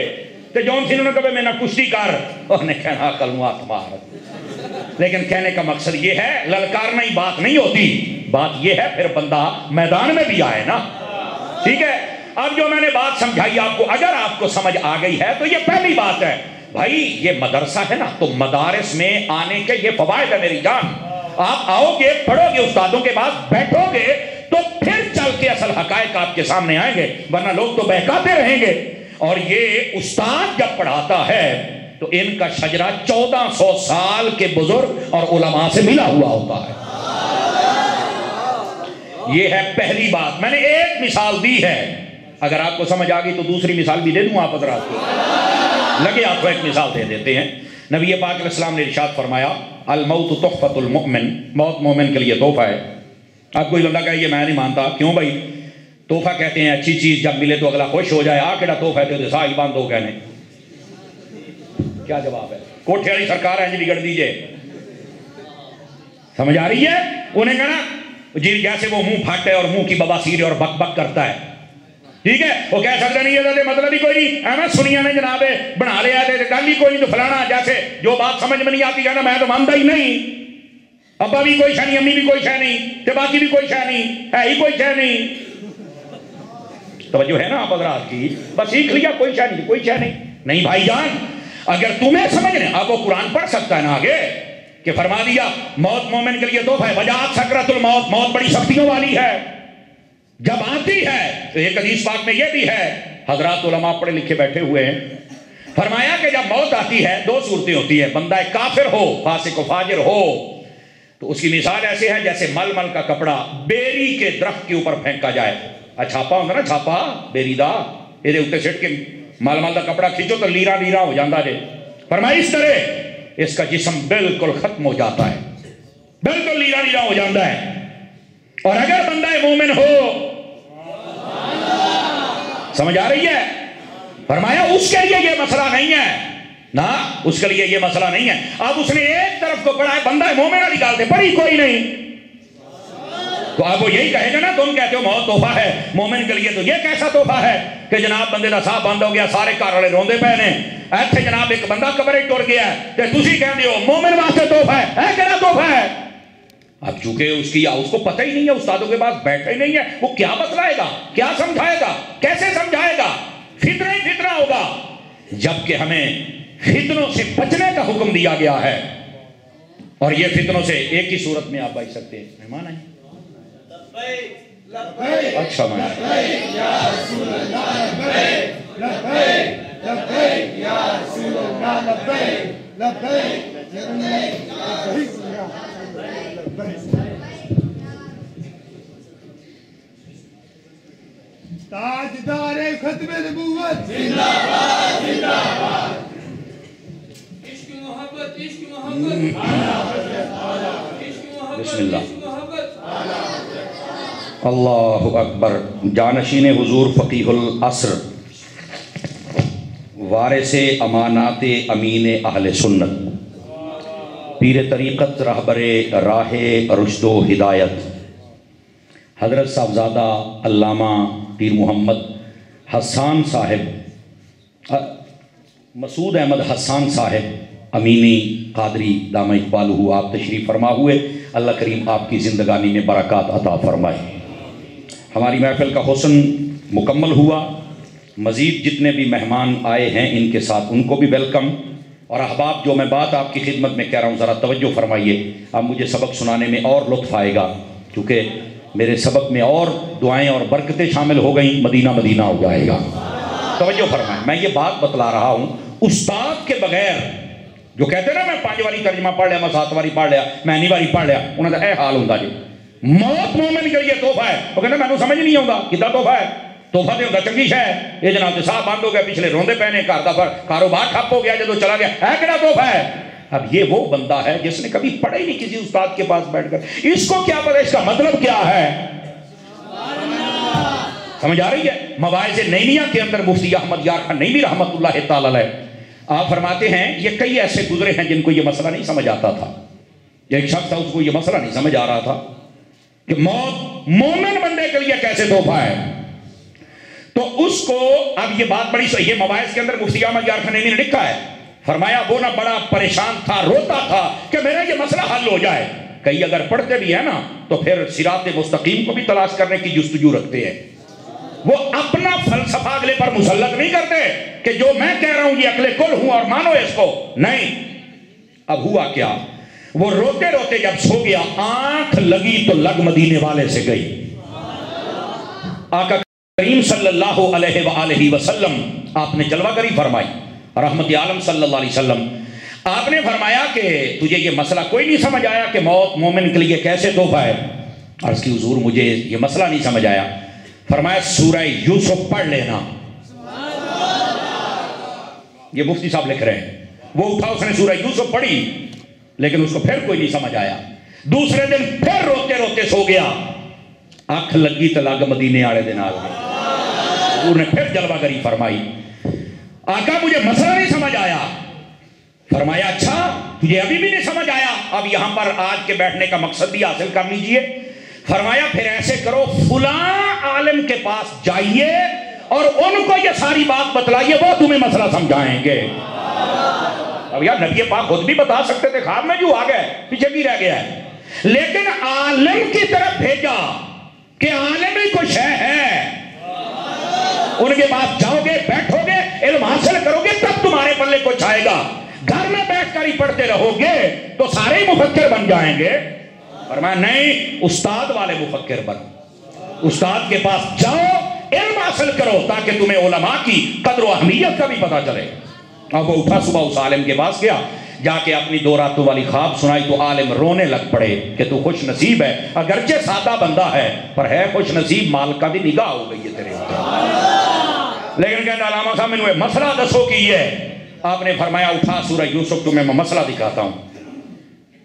تے جون سنے نے کہے میں نہ کشتی کر، اور نے کہنا عقل نو ہاتھ مار۔ لیکن کہنے کا مقصد یہ ہے للکارنا ہی بات نہیں ہوتی، بات یہ ہے پھر بندہ میدان میں بھی آئے نا، ٹھیک ہے؟ اب جو میں نے بات سمجھائی آپ کو، اگر آپ کو سمجھ آ گئی ہے تو یہ پہلی بات ہے۔ بھائی یہ مدرسہ ہے نا، تو مدارس میں آنے کے یہ فوائد ہے میری جان۔ آپ آؤ گے، پڑھو گے، استادوں کے پاس بیٹھو گے تو پھر چل کے اصل حقائق آپ کے سامنے آئیں گے، ورنہ لوگ تو بہکاتے رہیں گے۔ اور یہ استاد جب پڑھاتا ہے تو ان کا شجرہ 1400 سال کے بزرگ اور علماء سے ملا ہوا ہوتا ہے۔ یہ ہے پہلی بات۔ میں نے ایک مثال دی ہے، اگر آپ کو سمجھ آ گئی تو دوسری مثال بھی دے دوں آپ حضرات کو۔ لگے آپ کو ایک مثال دے دیتے ہیں۔ نبی پاک علیہ السلام نے ارشاد فرمایا الموت تحفۃ المؤمن، موت مومن کے لیے تحفہ ہے۔ اب کوئی بندہ کہے یہ میں نہیں مانتا، کیوں بھائی؟ تحفہ کہتے ہیں اچھی چیز جب ملے تو اگلا خوش ہو جائے، کیڑا تحفہ ہے سائی باندھ دو کہنے۔ کیا جواب ہے؟ کوٹھے والی سرکار ہے جی بگڑ دیجئے، سمجھ آ رہی ہے؟ انہیں کہنا جی جیسے وہ منہ پھاٹے اور منہ کی بواسیر اور بک بک کرتا ہے، ٹھیک ہے؟ وہ کہہ سکتا نہیں ہے مطلب ہی کوئی نہیں، احمد سنیا نے جناب بنا لیا تھے گل ہی کوئی نہیں، تو فلانا جیسے جو بات سمجھ میں نہیں آتی کہنا میں تو مانتا ہی نہیں، ابا بھی کوئی شے نہیں، امی بھی کوئی شے نہیں، تے باقی بھی کوئی شے نہیں، ہے ہی کوئی شے نہیں۔ توجہ ہے نا آپ حضرات کی؟ بس سیکھ لیا کوئی شے نہیں، کوئی شے نہیں بھائی جان۔ اگر تمہیں سمجھنے، اب وہ قرآن پڑھ سکتا ہے نا آگے کہ فرما دیا موت مومن کے لیے تحفہ ہے، وجاءت سکرۃ الموت، موت بڑی سختیوں والی ہے، جب آتی ہے تو ایک حدیث پاک میں یہ بھی ہے، حضرات علماء پڑھے لکھے بیٹھے ہوئے ہیں، فرمایا کہ جب موت آتی ہے 2 صورتیں ہوتی ہیں، بندہ ایک کافر ہو، فاسق و فاجر ہو، تو اس کی مثال ایسے ہے جیسے مل مل کا کپڑا بیری کے درخت کے اوپر پھینکا جائے، چھاپا ہوتا نا، چھاپا بیری دا، یہ اتنے سٹ کے مل مل کا کپڑا کھینچو تو لیرا لیرا ہو جاتا جے۔ فرمایا اس طرح اس کا جسم بالکل ختم ہو جاتا ہے، بالکل لیرا لیرا ہو جاتا ہے۔ اور اگر بندہ مومن ہو، سمجھ آ رہی ہے؟ فرمایا اس کے لیے یہ مسئلہ نہیں ہے نا، اس کے لیے یہ مسئلہ نہیں ہے۔ اب اس نے ایک طرف کو پڑھا ہے، بندہ مومن والی گال دے پڑھی کوئی نہیں، تو اب وہ یہی کہے گا نا تم کہتے ہو موت تحفہ ہے، مومن کے لیے تو یہ کیسا تحفہ ہے کہ جناب بندے دا ساہ بند ہو گیا، سارے گھر والے روندے پے نے، ایتھے جناب ایک بندہ قبر ٹر گیا ہے تے تسی کہندے ہو مومن واسطے تحفہ ہے، کہڑا تحفہ ہے؟ اب چونکہ اس کو پتہ ہی نہیں ہے، استادوں کے پاس بیٹھا ہی نہیں ہے، وہ کیا بتلائے گا، کیا سمجھائے گا، کیسے سمجھائے گا؟ فطرہ ہی فطرہ ہوگا جبکہ ہمیں فتنوں سے بچنے کا حکم دیا گیا ہے، اور یہ فتنوں سے ایک ہی صورت میں آپ بچ سکتے ہیں۔ مہمان آئیں۔ اچھا تاجدار ختم نبوت زندہ باد زندہ باد، عشق محبت عشق محبت، بسم اللہ۔ اللہ اکبر۔ جانشین حضور فقیہ العصر، وارث امانات امین اہل سنت، پیر طریقت، رہبر راہ رشد و ہدایت، حضرت صاحبزادہ علامہ پیر محمد حسان صاحب، مسعود احمد حسان صاحب امینی قادری دامہ اقبالہ، آپ تشریف فرما ہوئے، اللہ کریم آپ کی زندگانی میں برکات عطا فرمائے۔ ہماری محفل کا حسن مکمل ہوا، مزید جتنے بھی مہمان آئے ہیں ان کے ساتھ ان کو بھی ویلکم، اور احباب جو میں بات آپ کی خدمت میں کہہ رہا ہوں ذرا توجہ فرمائیے، اب مجھے سبق سنانے میں اور لطف آئے گا، کیونکہ میرے سبق میں اور دعائیں اور برکتیں شامل ہو گئیں، مدینہ مدینہ ہو جائے گا۔ توجہ فرمائیں، میں یہ بات بتلا رہا ہوں، استاد کے بغیر جو کہتے ہیں نا میں 5 واری ترجمہ پڑھ لیا، میں 7 واری پڑھ لیا، میں 9 واری پڑھ لیا، انہوں نے اے حال ہوندہ جی موت مومن کے لیے تحفہ ہے، وہ کہتے ہیں میں نے سمجھ نہیں آؤں گا کتا تحفہ ہے، تحفہ دے ہوگا چنگی شے ہے، یہ جناب صاحب بند ہو گیا، پچھلے روندے پہنے، گھر دا پر کاروبار ٹھپ ہو گیا، جدو چلا گیا ہے کہنا تحفہ ہے۔ اب یہ وہ بندہ ہے جس نے کبھی پڑھا ہی نہیں کسی استاد کے پاس بیٹھ کر، اس کو کیا پتہ اس کا مطلب کیا ہے؟ سمجھ آ رہی ہے؟ مواعظ نعیمیہ کے اندر مفتی احمد یار خان نعیمی رحمۃ اللہ تعالی علیہ آپ فرماتے ہیں یہ کئی ایسے گزرے ہیں جن کو یہ مسئلہ نہیں سمجھ آتا تھا، ایک شخص تھا اس کو یہ مسئلہ نہیں سمجھ آ رہا تھا کہ موت مومن بندے کے لیے کیسے تحفہ ہے، تو اس کو اب یہ بات بڑی صحیح ہے، مواعظ کے اندر مفتی احمد یار خان نعیمی نے لکھا ہے، فرمایا وہ نہ بڑا پریشان تھا، روتا تھا کہ میرا یہ مسئلہ حل ہو جائے۔ کئی اگر پڑھتے بھی ہیں نا تو پھر صراط مستقیم کو بھی تلاش کرنے کی جستجو رکھتے ہیں، وہ اپنا فلسفہ اگلے پر مسلط نہیں کرتے کہ جو میں کہہ رہا ہوں یہ عقل کل ہوں اور مانو اس کو، نہیں۔ اب ہوا کیا، وہ روتے روتے جب سو گیا، آنکھ لگی تو لگ مدینے والے سے گئی۔ آقا کریم صلی اللہ علیہ وآلہ وسلم آپ نے جلوہ گری فرمائی، رحمت عالم صلی اللہ علیہ وسلم آپ نے فرمایا کہ تجھے یہ مسئلہ کوئی نہیں سمجھ آیا کہ موت مومن کے لیے کیسے تحفہ ہے؟ عرض کی حضور مجھے یہ مسئلہ نہیں سمجھ آیا۔ فرمایا سورہ یوسف پڑھ لینا، یہ مفتی صاحب لکھ رہے ہیں، وہ اٹھا اس نے سورہ یوسف پڑھی لیکن اس کو پھر کوئی نہیں سمجھ آیا، دوسرے دن پھر روتے روتے سو گیا، آنکھ لگی تو لگ مدینے والے دن آ گئے۔ حضور نے پھر جلوہ گری فرمائی، آقا مجھے مسئلہ نہیں سمجھ آیا۔ فرمایا اچھا تجھے ابھی بھی نہیں سمجھ آیا، اب یہاں پر آج کے بیٹھنے کا مقصد بھی حاصل کر لیجئے۔ فرمایا پھر ایسے کرو فلاں عالم کے پاس جائیے اور ان کو یہ ساری بات بتلائیے، وہ تمہیں مسئلہ سمجھائیں گے۔ اب یار نبی پاک خود بھی بتا سکتے تھے، خواب میں جو آ گئے پیچھے بھی رہ گیا ہے، لیکن عالم کی طرف بھیجا کہ عالم ہی کچھ ہے، ان کے پاس جاؤ گے، بیٹھو گے، علم حاصل کرو گے، تب تمہارے پلے کچھ آئے گا۔ گھر میں بیٹھ کر ہی پڑھتے رہو گے تو سارے ہی مفکر بن جائیں گے۔ فرمایا نہیں، استاد والے مفکر بن، استاد کے پاس جاؤ، علم حاصل کرو تاکہ تمہیں علماء کی قدر و اہمیت کا بھی پتہ چلے۔ اب وہ اٹھا صبح اس عالم کے پاس گیا، جا کے اپنی 2 راتوں والی خواب سنائی تو عالم رونے لگ پڑے کہ تو خوش نصیب ہے، اگرچہ سادہ بندہ ہے پر ہے خوش نصیب، مالکہ دی نگاہ ہو گئی ہے تیرے اوپر۔ لیکن کہتا علامہ صاحب میں مسئلہ دسو کی ہے۔ آپ نے فرمایا اٹھا سورہ یوسف تمہیں میں مسئلہ دکھاتا ہوں۔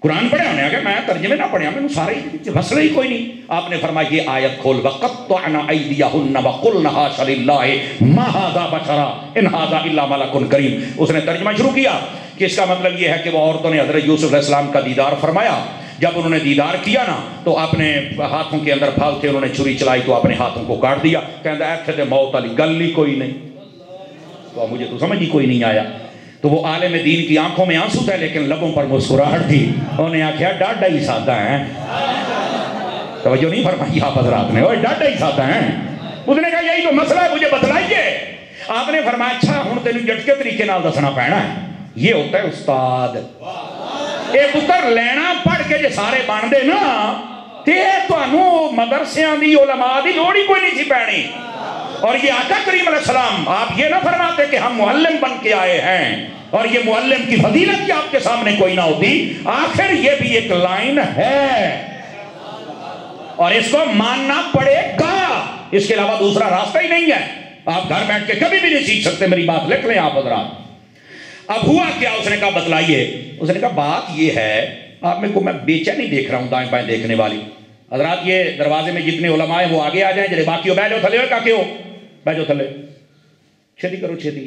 قرآن پڑھے ہونے آگے میں ترجمے نہ پڑھے میں سارے مسئلہ ہی کوئی نہیں۔ آپ نے فرمایا یہ آیت کھول وَقَطَّعْنَ أَيْدِيَهُنَّ وَقُلْنَ حَاشَ لِلَّهِ مَا هَذَا بَشَرًا إِنْ هَذَا إِلَّا مَلَكٌ كَرِيمٌ۔ اس نے ترجمہ شروع کیا کہ اس کا مطلب یہ ہے کہ وہ عورتوں نے حضرت یوسف علیہ السلام کا دیدار فرمایا، جب انہوں نے دیدار کیا نا تو اپنے ہاتھوں کے اندر پھال تھے، انہوں نے چھری چلائی تو اپنے ہاتھوں کو کاٹ دیا، کہندا ایتھے تے موت والی گل ہی کوئی نہیں، تو مجھے تو سمجھ ہی کوئی نہیں آیا۔ تو وہ عالم دین کی آنکھوں میں آنسو تھے لیکن لبوں پر مسکراہٹ تھی، انہوں نے آخیا ڈاڈا ہی سادہ ہیں، توجہ نہیں فرمائی آپ حضرات نے، اوہ ڈاڈا ہی سادہ ہیں۔ اس نے کہا یہی تو مسئلہ ہے، مجھے بتلائیے آپ نے فرمایا اچھا ہوں تینوں جٹکے طریقے نال دسنا پینا ہے، یہ ہوتا ہے استاد۔ اے پتر لینا پڑھ کے جے سارے بن دے نا تے تانوں مدرسیاں دی علماء دی لوڑ ہی کوئی نہیں سی پینی۔ اور یہ آقا کریم علیہ السلام آپ یہ نہ فرماتے کہ ہم معلم بن کے آئے ہیں اور یہ معلم کی فضیلت کی آپ کے سامنے کوئی نہ ہوتی، آخر یہ بھی ایک لائن ہے اور اس کو ماننا پڑے گا، اس کے علاوہ دوسرا راستہ ہی نہیں ہے۔ آپ گھر بیٹھ کے کبھی بھی نہیں سیکھ سکتے، میری بات لکھ لیں آپ حضرات۔ اب ہوا کیا؟ اس نے کہا بتلائیے۔ اس نے کہا بات یہ ہے آپ میں کو میں بے چینی دیکھ رہا ہوں دائیں بائیں دیکھنے والی حضرات، یہ دروازے میں جتنے علماء ہیں وہ آگے آ جائیں، جڑے باقی ہو بیٹھو تھلے ہو کاکے ہو بیٹھو تھلے، چھتی کرو چھتی۔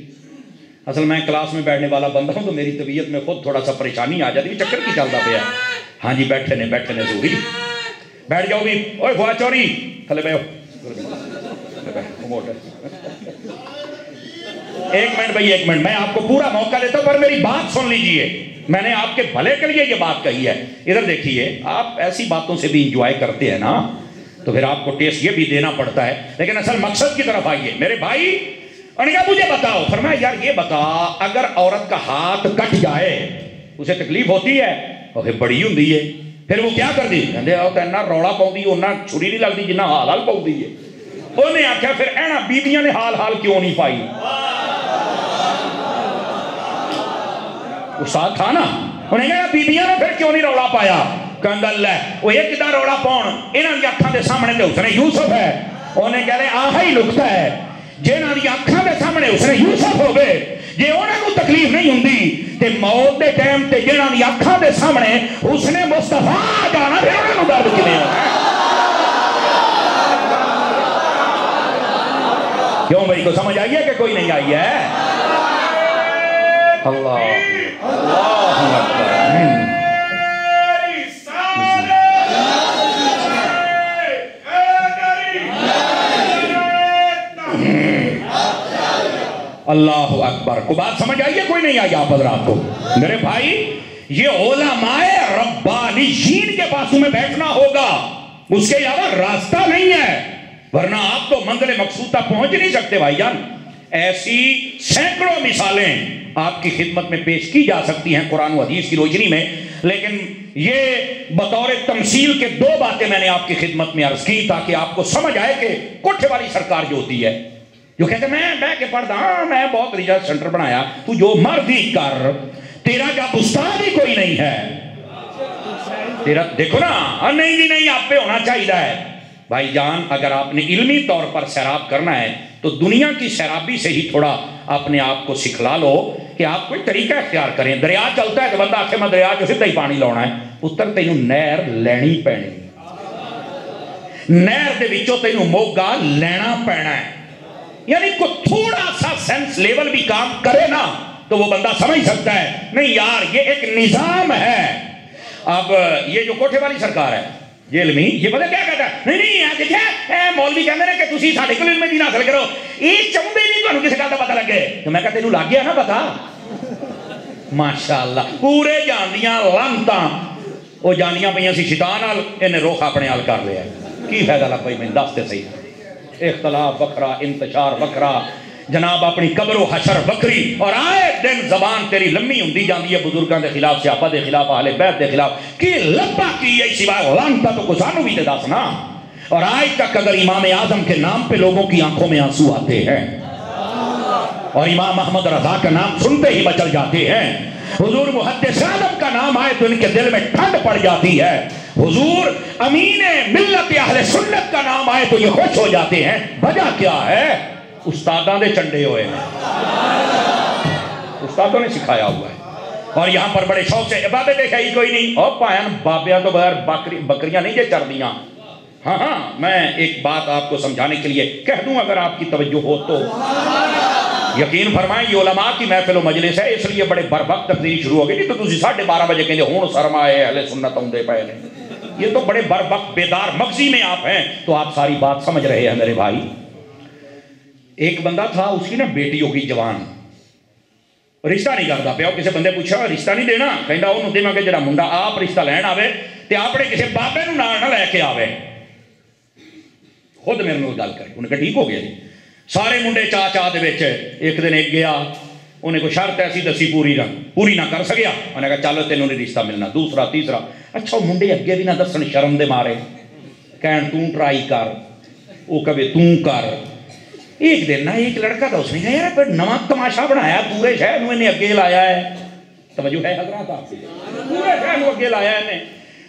اصل میں کلاس میں بیٹھنے والا بندہ ہوں تو میری طبیعت میں خود تھوڑا سا پریشانی آ جاتی ہے، چکر کی چلتا پیا۔ ہاں جی بیٹھے نے ضروری، بیٹھ جاؤ بھی، اوے فواد چوری تھلے بیٹھو۔ ایک منٹ بھائی ایک منٹ، میں آپ کو پورا موقع دیتا ہوں پر میری بات سن لیجئے، میں نے آپ کے بھلے کے لیے یہ بات کہی ہے۔ ادھر دیکھیے، آپ ایسی باتوں سے بھی انجوائے کرتے ہیں نا تو پھر آپ کو ٹیسٹ یہ بھی دینا پڑتا ہے، لیکن اصل مقصد کی طرف آئیے میرے بھائی۔ انہوں نے کہا مجھے بتاؤ، فرمایا یار یہ بتا اگر عورت کا ہاتھ کٹ جائے اسے تکلیف ہوتی ہے؟ اور بڑی ہوندی ہے، پھر وہ کیا کر دی؟ کہندے اتنا رولا پاؤندی اُنہ چھری نہیں لگتی جنہ حال حال پاؤندی ہے۔ انہیں آخیا پھر اینا بیبیاں نے حال حال کیوں نہیں پائی؟ استاد تھا نا، انہیں کہا بیبیاں نے پھر کیوں نہیں رولا پایا؟ کہندہ اللہ وہ یہ کدھا رولا پاؤن، انہاں دی اکھاں دے سامنے تے اس نے یوسف ہے۔ انہیں کہہ رہے آہا ہی لکتا ہے جنہاں دی اکھاں دے سامنے اس نے یوسف ہو گئے، جے انہاں کو تکلیف نہیں ہوندی تے موت دے ٹائم تے جنہاں دی اکھاں دے سامنے اس نے مصطفیٰ جانا پھر انہاں کو درد کیویں ہونا؟ کیوں بھائی کو سمجھ آئی ہے کہ کوئی نہیں آئی ہے؟ اللہ اللہ اکبر۔ اللہ اکبر۔ کو بات سمجھ آئی ہے کوئی نہیں آئی آپ حضرات کو؟ میرے بھائی یہ علماء ربانیین کے پاسوں میں بیٹھنا ہوگا، اس کے علاوہ راستہ نہیں ہے، ورنہ آپ تو منزل مقصود تک پہنچ نہیں سکتے بھائی جان۔ ایسی سینکڑوں مثالیں آپ کی خدمت میں پیش کی جا سکتی ہیں قرآن و حدیث کی روشنی میں، لیکن یہ بطور تمثیل کے دو باتیں میں نے آپ کی خدمت میں عرض کی تاکہ آپ کو سمجھ آئے کہ کوٹھے والی سرکار جو ہوتی ہے، جو کہتے ہیں میں بیٹھ کے پڑھتا ہاں میں بہت ریسرچ سینٹر بنایا، تو جو مرضی کر، تیرا جب استاد ہی کوئی نہیں ہے تیرا، دیکھو نا نہیں جی نہیں آپ پہ ہونا چاہیے ہے بھائی جان۔ اگر آپ نے علمی طور پر سیراب کرنا ہے تو دنیا کی سیرابی سے ہی تھوڑا اپنے آپ کو سکھلا لو کہ آپ کوئی طریقہ اختیار کریں۔ دریا چلتا ہے تو بندہ آخر میں دریا جو سیدھا ہی پانی لاؤنا ہے، پتر تینوں نہر لینی پینی، نہر دے وچوں تینوں موگا لینا پینا ہے، یعنی کو تھوڑا سا سینس لیول بھی کام کرے نا تو وہ بندہ سمجھ سکتا ہے نہیں یار یہ ایک نظام ہے۔ اب یہ جو کوٹھے والی سرکار ہے یہ علمی، یہ پتہ کیا کہتا ہے؟ نہیں نہیں دیکھیں مولوی کہتے ہیں کہ تسی ساڈے کول علم دین حاصل کرو، یہ چاہتے نہیں تانوں کسی گل دا پتہ لگے، تو میں کہا تینوں لگ گیا نا پتہ؟ ماشاءاللہ پورے جاندیاں لانتاں وہ جانیاں پئیاں سی شیطان نال، انہیں رخ اپنے حال کر لیا، کی فائدہ لگ پئی میں دس تے صحیح، اختلاف وکھرا انتشار وکھرا، جناب اپنی قبر و حشر وکری، اور آئے دن زبان تیری لمبی ہوندی جاندی ہے بزرگاں دے خلاف، صحابہ دے خلاف، اہل بیت دے خلاف، کی لبا کی ہے سوائے لعنتاں تو کو سانو بھی تے دسنا۔ اور آج تک اگر امام اعظم کے نام پہ لوگوں کی آنکھوں میں آنسو آتے ہیں اور امام احمد رضا کا نام سنتے ہی مچل جاتے ہیں، حضور محدث عالم کا نام آئے تو ان کے دل میں ٹھنڈ پڑ جاتی ہے، حضور امین ملت اہل سنت کا نام آئے تو یہ خوش ہو جاتے ہیں، وجہ کیا ہے؟ استاداں دے چنڈے ہوئے ہیں، استادوں نے سکھایا ہوا ہے۔ اور یہاں پر بڑے شوق سے بابے دیکھا ہی کوئی نہیں، اور پائن بابیاں تو بغیر بکریاں نہیں جے چر دیاں۔ ہاں ہاں میں ایک بات آپ کو سمجھانے کے لیے کہہ دوں اگر آپ کی توجہ ہو تو، یقین فرمائیں یہ علماء کی محفل و مجلس ہے اس لیے بڑے بروقت تقریر شروع ہو گئی، نہیں تو تسی 12:30 بجے کہیں ہون سرمائے اہل سنت آندے پئے نے، یہ تو بڑے بروقت بیدار مغزی میں آپ ہیں تو آپ ساری بات سمجھ رہے ہیں میرے بھائی۔ ایک بندہ تھا اس کی نا بیٹی ہوگی جوان، رشتہ نہیں کرتا پیا، کسی بندے پوچھا رشتہ نہیں دینا، کہندا اونوں دیواں گے جڑا منڈا آپ رشتہ لین آوے تے اپنے کسی بابے نوں نال نہ لے کے آوے، خود میرے نال گل کرے۔ انہوں نے کہا ٹھیک ہو گیا جی، سارے منڈے چا چا دے وچ ایک دن ایک گیا انہیں کوئی شرط ایسی دسی پوری نہ کر سکیا انہیں کہا چلو تینوں نہیں رشتہ ملنا دوسرا تیسرا اچھا وہ منڈے اگے بھی نہ دسن شرم دے مارے کہن توں ٹرائی کر وہ کبھی توں کر ایک دن نا ایک لڑکا تھا اس نے کہا یار پر نواں تماشا بنایا پورے شہر میں نے اگے لایا ہے توجہ ہے حضرات آپ سے پورے شہر میں اگے لایا ہے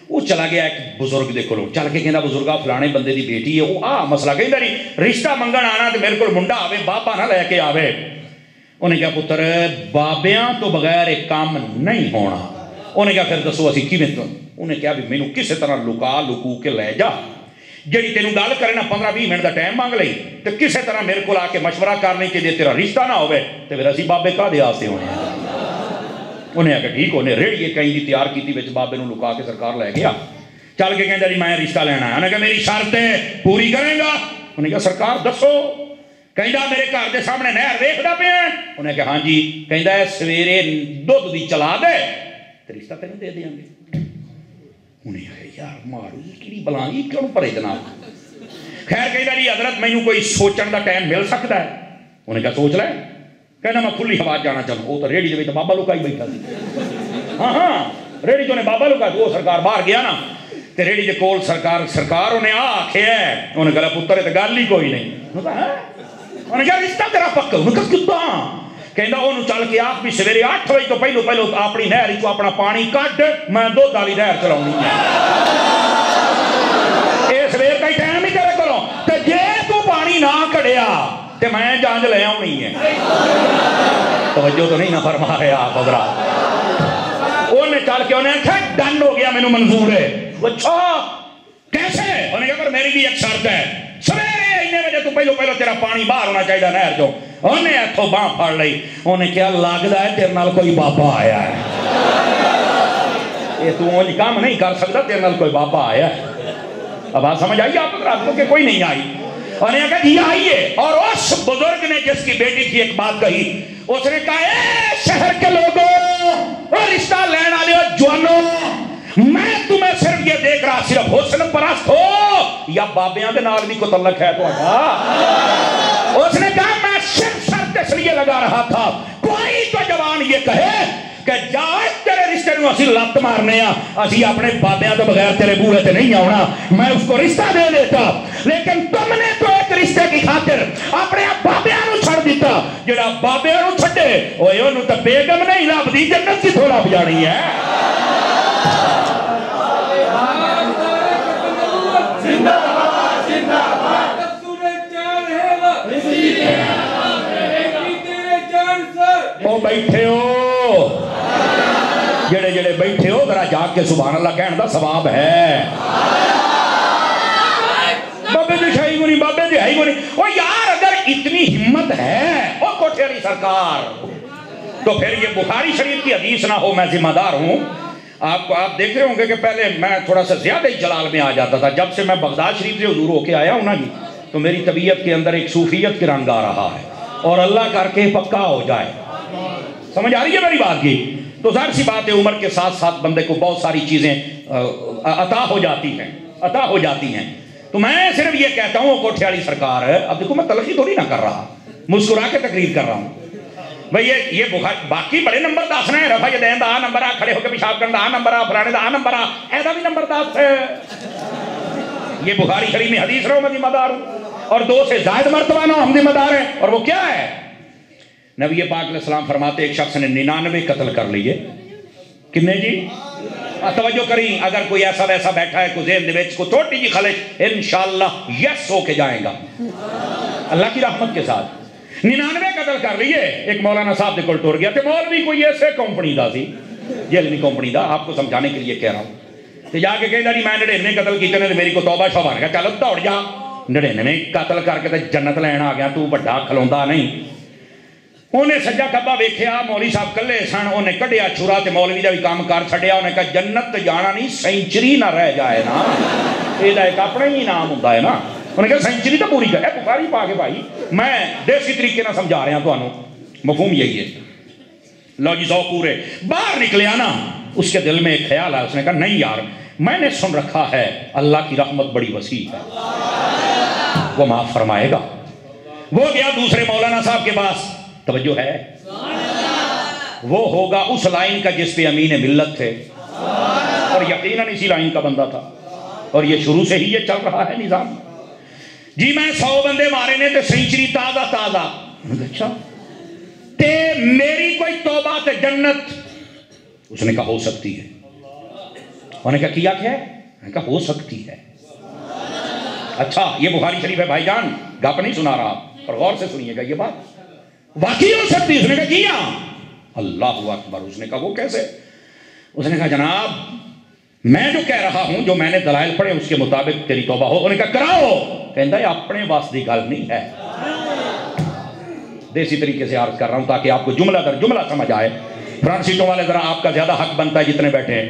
وہ چلا گیا ایک بزرگ دے کولوں چل کے کہندا بزرگا فلانے بندے دی بیٹی ہے وہ مسئلہ کہندا نہیں رشتہ منگن آنا تے میرے کول منڈا آوے بابا نہ لے کے آوے انہیں کہا پتر بابیاں تو بغیر ایک کام نہیں ہونا انہیں کہا پھر دسو اسی کیویں تو انہیں کہا بھی مینوں کسے طرح لکو کے لے جا جڑی تینوں گل کرے نا 15-20 منٹ دا ٹائم مانگ لئی تے کسے طرح میرے کول آ کے مشورہ کر لیں کہ جے تیرا رشتہ نہ ہوے تے پھر اسی بابے کادے واسطے ہونے انہیں آ کے ٹھیک ہونے ریڑی کہیں دی تیار کیتی وچ بابے نوں لکا کے سرکار لے گیا چل کے کہندا جی میں رشتہ لینا ہے انہیں کہا میری شرط پوری کرے گا انہیں کہا سرکار دسو کہندا میرے گھر دے سامنے نہر ویکھدا پیا انہیں کہا ہاں جی کہندا سویرے دودھ دی چلا دے تے رشتہ تینوں دے دیاں گے انہیں کہا یار مارو کیڑی بلاں کیوں پرے جناب خیر کہندا جی حضرت مینوں کوئی سوچن دا ٹائم مل سکدا ہے انہیں کہا سوچ لے کہنا میں کھلی ہوا جانا چاہوں وہ تو ریڑی دے وچ بابا لکائی بیٹھا سی ہاں ریڑی تو نے بابا لکائی وہ سرکار باہر گیا نا تے ریڑی دے کول سرکار انہیں آکھیا انہیں کہا پتر تے گل ہی کوئی نہیں انہیں کہا رشتہ تیرا پکا انہیں کہا کتاں کہندا انہوں چل کے آپ بھی سویرے 8 بجے تو پہلو اپنی نہر چوں اپنا پانی کڈ میں دودھ والی نہر چلاونی ہے اے سویر کا ٹائم ہی تیرے کولوں تے جے تو پانی نہ کڈیا تے میں جانج لے آونی ہے توجہ تو نہیں نہ فرما رہے آپ حضرات انہیں چل کے انہیں کہا ڈن ہو گیا مینوں منظور ہے اچھا کیسے انہیں کہا پر میری بھی ایک شرط ہے سویرے اتنے بجے تو پہلو تیرا پانی باہر ہونا چاہیے نہر چوں انہیں اتھوں باں پھڑ لئی انہیں کیا لگدا ہے تیرے نال کوئی بابا آیا ہے یہ تو انج کام نہیں کر سکتا تیرے نال کوئی بابا آیا ہے اب بات سمجھ آئی آپ رات کو کہ کوئی نہیں آئی انہیں کہا یہ آئیے اور اس بزرگ نے جس کی بیٹی تھی ایک بات کہی اس نے کہا اے شہر کے لوگوں رشتہ لین والے جوانوں میں تمہیں صرف یہ دیکھ رہا صرف حسن پرست ہو یا بابیاں دے نال بھی کو تعلق ہے تو اس نے کہا میں صرف شرط اس لیے لگا رہا تھا کوئی تو جوان یہ کہے کہ جا تیرے رشتے نوں اسی لت مارنے اسی اپنے بابیاں تو بغیر تیرے بوئے تے نہیں آنا میں اس کو رشتہ دے دیتا لیکن تم نے تو ایک رشتے کی خاطر اپنے بابیاں نوں چھڑ دیتا جڑا بابیاں نوں چھڈے اوے اونوں تے بیگم نہیں لبدی جنت کی تھوڑا بجانی ہے او بیٹھے ہو جڑے جڑے بیٹھے ہو ذرا جا کے سبحان اللہ کہنے دا ثواب ہے بابے دی شاہی کو نہیں بابے دی ہائی کو نہیں او یار اگر اتنی ہمت ہے او کوٹھے علی سرکار تو پھر یہ بخاری شریف کی حدیث نہ ہو میں ذمہ دار ہوں آپ دیکھ رہے ہوں گے کہ پہلے میں تھوڑا سا زیادہ ہی جلال میں آ جاتا تھا جب سے میں بغداد شریف سے حضور ہو کے آیا ہوں نا جی تو میری طبیعت کے اندر ایک صوفیت کی رنگ آ رہا ہے اور اللہ کر کے پکا ہو جائے سمجھ آ رہی ہے میری بات کی تو ظاہر سی بات ہے عمر کے ساتھ ساتھ بندے کو بہت ساری چیزیں عطا ہو جاتی ہیں تو میں صرف یہ کہتا ہوں کوٹھے والی سرکار اب دیکھو میں تلخی تھوڑی نہ کر رہا مسکرا کے تقریر کر رہا ہوں بھئی یہ بخاری باقی بڑے نمبر دس نے رفع یدین دا نمبر آ کھڑے ہو کے پیشاب کرنا دا نمبر آ فلانے دا نمبر آ ایسا بھی نمبر 10 ہے یہ بخاری شریف میں حدیث رہو میں ذمہ دار ہوں اور 2 سے زائد مرتبہ نو ہم ذمہ دار ہیں اور وہ کیا ہے نبی پاک علیہ السلام فرماتے ایک شخص نے 99 قتل کر لیے کتنے جی توجہ کریں اگر کوئی ایسا ویسا بیٹھا ہے کوئی ذہن دے وچ کوئی چھوٹی جی خلش انشاءاللہ یس ہو کے جائیں گا اللہ کی رحمت کے ساتھ 99 قتل کر لیے ایک مولانا صاحب دے کول ٹر گیا تے مولوی کوئی ایسے کمپنی دا سی جیلنی کمپنی دا آپ کو سمجھانے کے لیے کہہ رہا ہوں تے جا کے کہندا جی میں 99 قتل کیتے نے تے میری کو توبہ شوبہ نے کہا چل دوڑ جا 99 قتل کر کے تے جنت لین آ گیا تو بڑا کھلوندا نہیں انہیں سجا کھبا ویکھیا مولوی صاحب کلے سن انہیں کڈیا چھرا تے مولوی دا بھی کام کر چھڈیا انہیں کہا جنت جانا نہیں سینچری نہ رہ جائے نا یہ ایک اپنا ہی نام ہوندا ہے نا انہیں کہا سینچری تو پوری کر بخاری پا کے بھائی میں دیسی طریقے نہ سمجھا رہا تانوں مفہوم یہی ہے لو جی 100 پورے باہر نکلیا نا اس کے دل میں ایک خیال ہے اس نے کہا نہیں یار میں نے سن رکھا ہے اللہ کی رحمت بڑی وسیع ہے وہ معاف فرمائے گا وہ گیا دوسرے مولانا صاحب کے پاس، توجہ ہے، وہ ہوگا اس لائن کا جس پہ امین ملت تھے، اور یقیناً اسی لائن کا بندہ تھا، اور یہ شروع سے ہی یہ چل رہا ہے نظام. جی میں 100 بندے مارے نے تے سینچری تازہ. اچھا تے میری کوئی توبہ تے جنت. اس نے کہا ہو سکتی ہے. انہوں نے کہا کیا ہے؟ میں نے کہا ہو سکتی ہے. اچھا یہ بخاری شریف ہے بھائی جان، گپ نہیں سنا رہا، اور غور سے سنیے گا، یہ بات واقعی ہو سکتی ہے. اس نے کہا جی ہاں. اللہ اکبر. اس نے کہا وہ کیسے؟ اس نے کہا جناب میں جو کہہ رہا ہوں، جو میں نے دلائل پڑھے اس کے مطابق تیری توبہ ہو. انہوں نے کہا کراؤ. کہتا ہے اپنے واسطے کی گل نہیں ہے، دیسی طریقے سے عرض کر رہا ہوں تاکہ آپ کو جملہ در جملہ سمجھ آئے. فرنٹ سیٹوں والے ذرا آپ کا زیادہ حق بنتا ہے جتنے بیٹھے ہیں.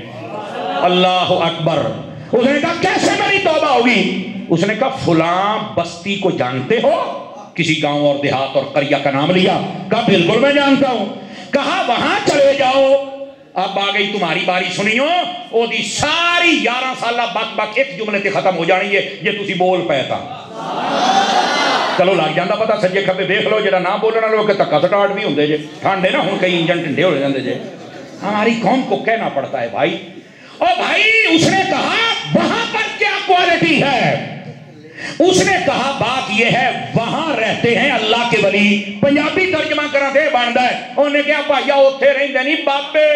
اللہ اکبر. اس نے کہا کیسے میری توبہ ہوگی؟ اس نے کہا فلاں بستی کو جانتے ہو؟ کسی گاؤں اور دیہات اور قریہ کا نام لیا. کہا بالکل میں جانتا ہوں. کہا وہاں چلے جاؤ. اب آ گئی تمہاری باری. سنیو او دی ساری 11 سالہ بک ایک جملے تے ختم ہو جانی ہے جے تسی بول پے تا. چلو لگ جاندہ پتا سجے کھبے دیکھ لو جڑا نہ بولنا لو کہ تکا سٹارٹ بھی ہوندے جے ٹھنڈے نہ ہن کئی انجن ٹھنڈے ہو جاندے جے. ہماری قوم کو کہنا پڑتا ہے بھائی. اور بھائی اس نے کہا وہاں پر کیا کوالٹی ہے؟ اس نے کہا بات یہ ہے وہاں رہتے ہیں اللہ کے ولی. پنجابی ترجمہ کرا دے باندا ہے. انہوں نے کہا بھائیا اوتھے رہندے نہیں بابے.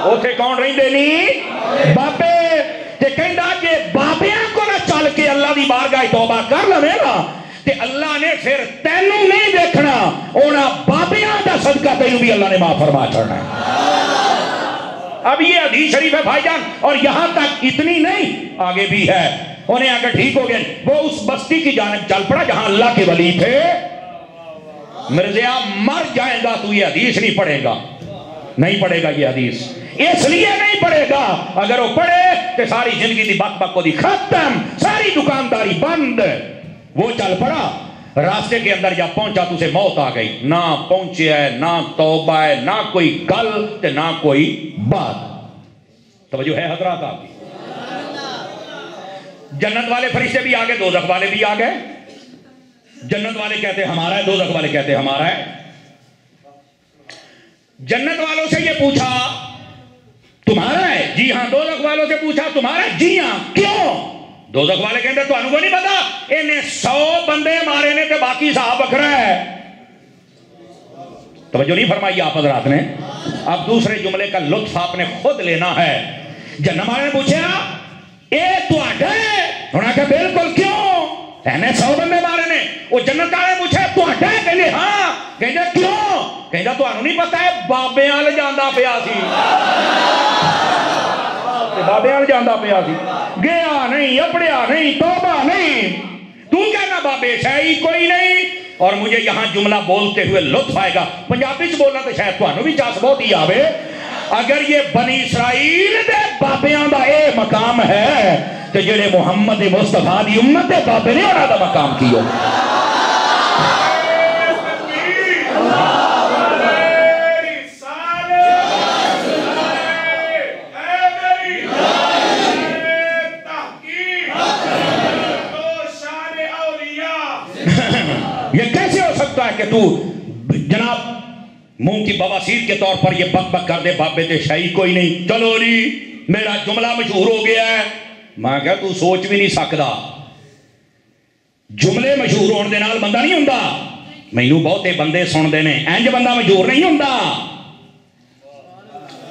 اوتھے کون رہندے نہیں؟ بابے. تے کہندا کہ بابیاں کو نہ چل کے اللہ دی بارگاہ توبہ کر لوے نا تے اللہ نے پھر تینوں نہیں دیکھنا، انہاں بابیاں دا صدقہ تینوں بھی اللہ نے معاف فرما چھڑنا ہے. اب یہ حدیث شریف ہے بھائی جان. اور یہاں تک اتنی نہیں، آگے بھی ہے. انہیں آگے ٹھیک ہو گئے، وہ اس بستی کی جانب چل پڑا جہاں اللہ کے ولی تھے. مرزیا مر جائے گا تو یہ حدیث نہیں پڑھے گا. نہیں پڑھے گا یہ حدیث، اس لیے نہیں پڑھے گا اگر وہ پڑھے تو ساری زندگی دی بک بک کو دی ختم، ساری دکانداری بند. وہ چل پڑا، راستے کے اندر جب پہنچا تو اسے موت آ گئی. نہ پہنچے ہے، نہ توبہ ہے، نہ کوئی گل تے نہ کوئی بات. توجہ ہے حضرات آپ کی؟ جنت والے فرشتے بھی آگے، دوزخ والے بھی آگے. جنت والے کہتے ہمارا ہے، دوزخ والے کہتے ہمارا ہے. جنت والوں سے یہ پوچھا تمہارا ہے؟ جی ہاں. دوزخ والوں سے پوچھا تمہارا ہے؟ جی ہاں. کیوں؟ دوزخ والے کہتے تو انہوں کو نہیں پتا، انہیں 100 بندے مارے نے تے باقی صاحب بکھرا ہے. توجہ نہیں فرمائی آپ حضرات نے. اب دوسرے جملے کا لطف آپ نے خود لینا ہے. جنت والے نے پوچھا اے تو آٹھا ہے؟ انہوں نے کہا بالکل. کیوں؟ انہیں 100 بندے مارے نے. وہ جنت والے نے پوچھا تو آٹھا ہے؟ کہنے ہاں. کہنے کیوں؟ کہنے تو انہوں نہیں پتا ہے بابے آل جاندہ پیا سی. بابے آل جاندہ پیا سی، گیا نہیں، اپڑیا نہیں، توبہ نہیں. تو کہنا بابے شاہی کوئی نہیں. اور مجھے یہاں جملہ بولتے ہوئے لطف آئے گا. پنجابی سے بولنا تو شاید تو بھی چاس بہت ہی آوے. اگر یہ بنی اسرائیل دے بابیاں دا اے مقام ہے تو جڑے محمد مصطفیٰ دی امت دے بابے نے انہاں دا مقام کیو. یہ کیسے ہو سکتا ہے کہ تو جناب منہ کی بواسیر کے طور پر یہ بک بک کر دے بابے تے شاہی کوئی نہیں. چلو علی میرا جملہ مشہور ہو گیا ہے. میں کہا تو سوچ بھی نہیں سکتا، جملے مشہور ہونے دے نال بندہ نہیں ہوندا. مینوں بہتے بندے سن دے نے، انج بندہ مشہور نہیں ہوندا.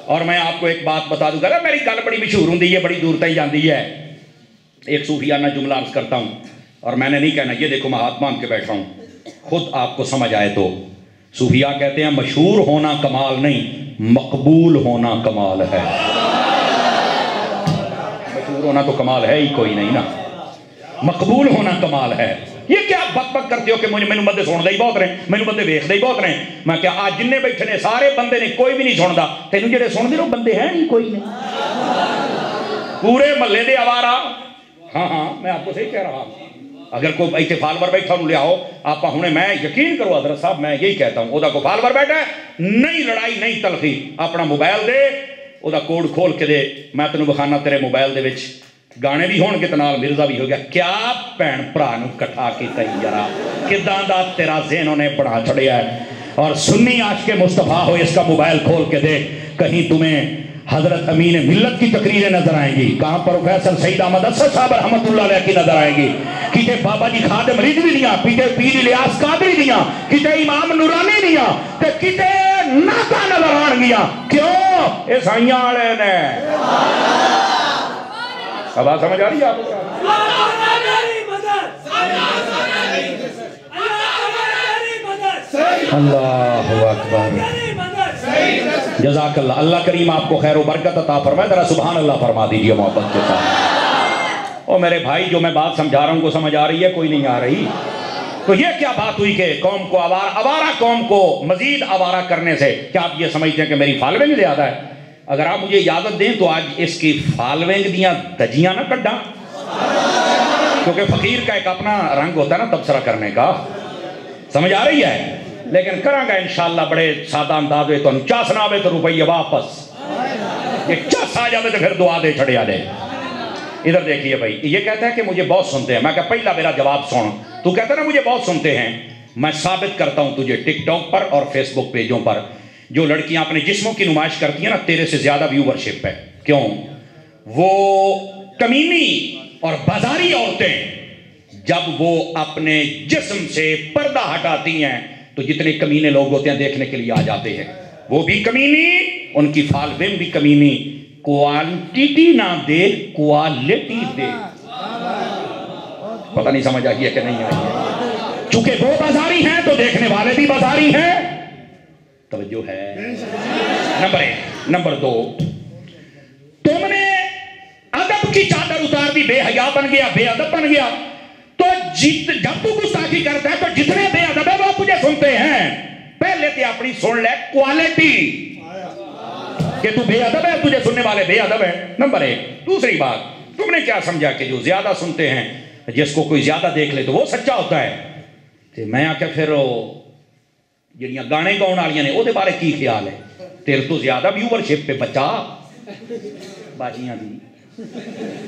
اور میں آپ کو ایک بات بتا دوں گا، میری گل بڑی مشہور ہوندی ہے، بڑی دور تک جاندی ہے. ایک صوفیانہ جملہ عرض کرتا ہوں اور میں نے نہیں کہنا یہ دیکھو میں ہاتھ مان کے بیٹھا ہوں، خود آپ کو سمجھ آئے تو. صوفیاء کہتے ہیں مشہور ہونا کمال نہیں، مقبول ہونا کمال ہے. مشہور ہونا تو کمال ہے ہی کوئی نہیں نا، مقبول ہونا کمال ہے. یہ کیا بک بک کرتے ہو کہ مجھے مینوں بندے سن دے ہی بہت رہے، مینوں بندے ویکھ دے ہی بہت رہے. میں کیا آج جننے بیٹھے نے سارے بندے نے کوئی بھی نہیں سندا، تینوں جڑے سن دے بندے ہیں نہیں کوئی نہیں، پورے محلے دے آوارا. ہاں ہاں میں آپ کو صحیح کہہ رہا ہوں. اگر کوئی ایتھے فالور بیٹھا انہوں لے آؤ آپ ہنے، میں یقین کرو حضرت صاحب میں یہی کہتا ہوں، او دا کوئی فالور بیٹھا ہے نہیں لڑائی نہیں تلخی، اپنا mobile they O the code کھول کے دے، میں تینوں بخانا تیرے موبائل دے وچ گانے بھی ہون کے تنال مرزا بھی ہو گیا. کیا بھن بھرا نو کٹھا کیتا ہی یارا, کداں دا تیرا ذہن نے بنا چھڑیا ہے. اور سنی عاشق مصطفیٰ ہو, اس کا موبائل کھول کے دیکھ, کہیں تمہیں حضرت امین ملت کی تقریریں نظر آئیں گی, کہاں پروفیسر سعید احمد اسد صاحب رحمت اللہ علیہ کی نظر آئیں گی, کتے بابا جی خادم رضوی دیاں, کتے پیر الیاس قادری دیاں, کتے امام نورانی دیاں, تے کتے نعتاں نظر آن گیاں. کیوں؟ یہ سائیاں والے نے. اب بات سمجھ آ رہی ہے آپ کو؟ اللہ اکبر, جزاک اللہ. اللہ کریم آپ کو خیر و برکت عطا فرمائے. ذرا سبحان اللہ فرما دیجئے محبت کے ساتھ. او میرے بھائی, جو میں بات سمجھا رہا ہوں کو سمجھ آ رہی ہے؟ کوئی نہیں آ رہی. تو یہ کیا بات ہوئی کہ قوم کو آوارہ قوم کو مزید آوارہ کرنے سے کیا آپ یہ سمجھتے ہیں کہ میری فالوینگ زیادہ ہے؟ اگر آپ مجھے اجازت دیں تو آج اس کی فالوینگ دیاں دجیاں نہ کڈاں, کیونکہ فقیر کا ایک اپنا رنگ ہوتا ہے نا تبصرہ کرنے کا. سمجھ آ رہی ہے؟ لیکن کروں گا انشاءاللہ بڑے سادہ انداز میں. تو چاس نہ آوے تو روپیہ واپس, یہ چاس آ جاوے تو پھر دعا دے چھڑیا دے. ادھر دیکھیے بھائی, یہ کہتا ہے کہ مجھے بہت سنتے ہیں. میں کہا پہلا میرا جواب سن. تو کہتا ہے نا مجھے بہت سنتے ہیں, میں ثابت کرتا ہوں تجھے ٹک ٹاک پر اور فیس بک پیجوں پر جو لڑکیاں اپنے جسموں کی نمائش کرتی ہیں نا, تیرے سے زیادہ ویورشپ ہے. کیوں؟ وہ کمینی اور بازاری عورتیں جب وہ اپنے جسم سے پردہ ہٹاتی ہیں تو جتنے کمینے لوگ ہوتے ہیں دیکھنے کے لیے آ جاتے ہیں. وہ بھی کمینی, ان کی فالوینگ بھی کمینی. کوانٹیٹی نہ دے, کوالٹی دے. پتہ نہیں سمجھ آئی ہے کہ نہیں آئی ہے؟ چونکہ وہ بازاری ہیں تو دیکھنے والے بھی بازاری ہیں. توجہ ہے؟ نمبر 1. نمبر 2, تم نے ادب کی چادر اتار دی, بے حیا بن گیا, بے ادب بن گیا. تو جب تو گستاخی کرتا ہے تو جتنے بے ادب ہے وہ تجھے سنتے ہیں. پہلے تے اپنی سن لے کوالٹی, کہ تو بے ادب ہے, تجھے سننے والے بے ادب ہیں. نمبر 1. دوسری بات, تم نے کیا سمجھا کہ جو زیادہ سنتے ہیں, جس کو کوئی زیادہ دیکھ لے تو وہ سچا ہوتا ہے؟ تے میں آکے پھر جڑیاں گانے گاؤن والیاں نے وہ دے بارے کی خیال ہے؟ تیرے تو زیادہ ویورشپ پہ بچا باجیاں دی.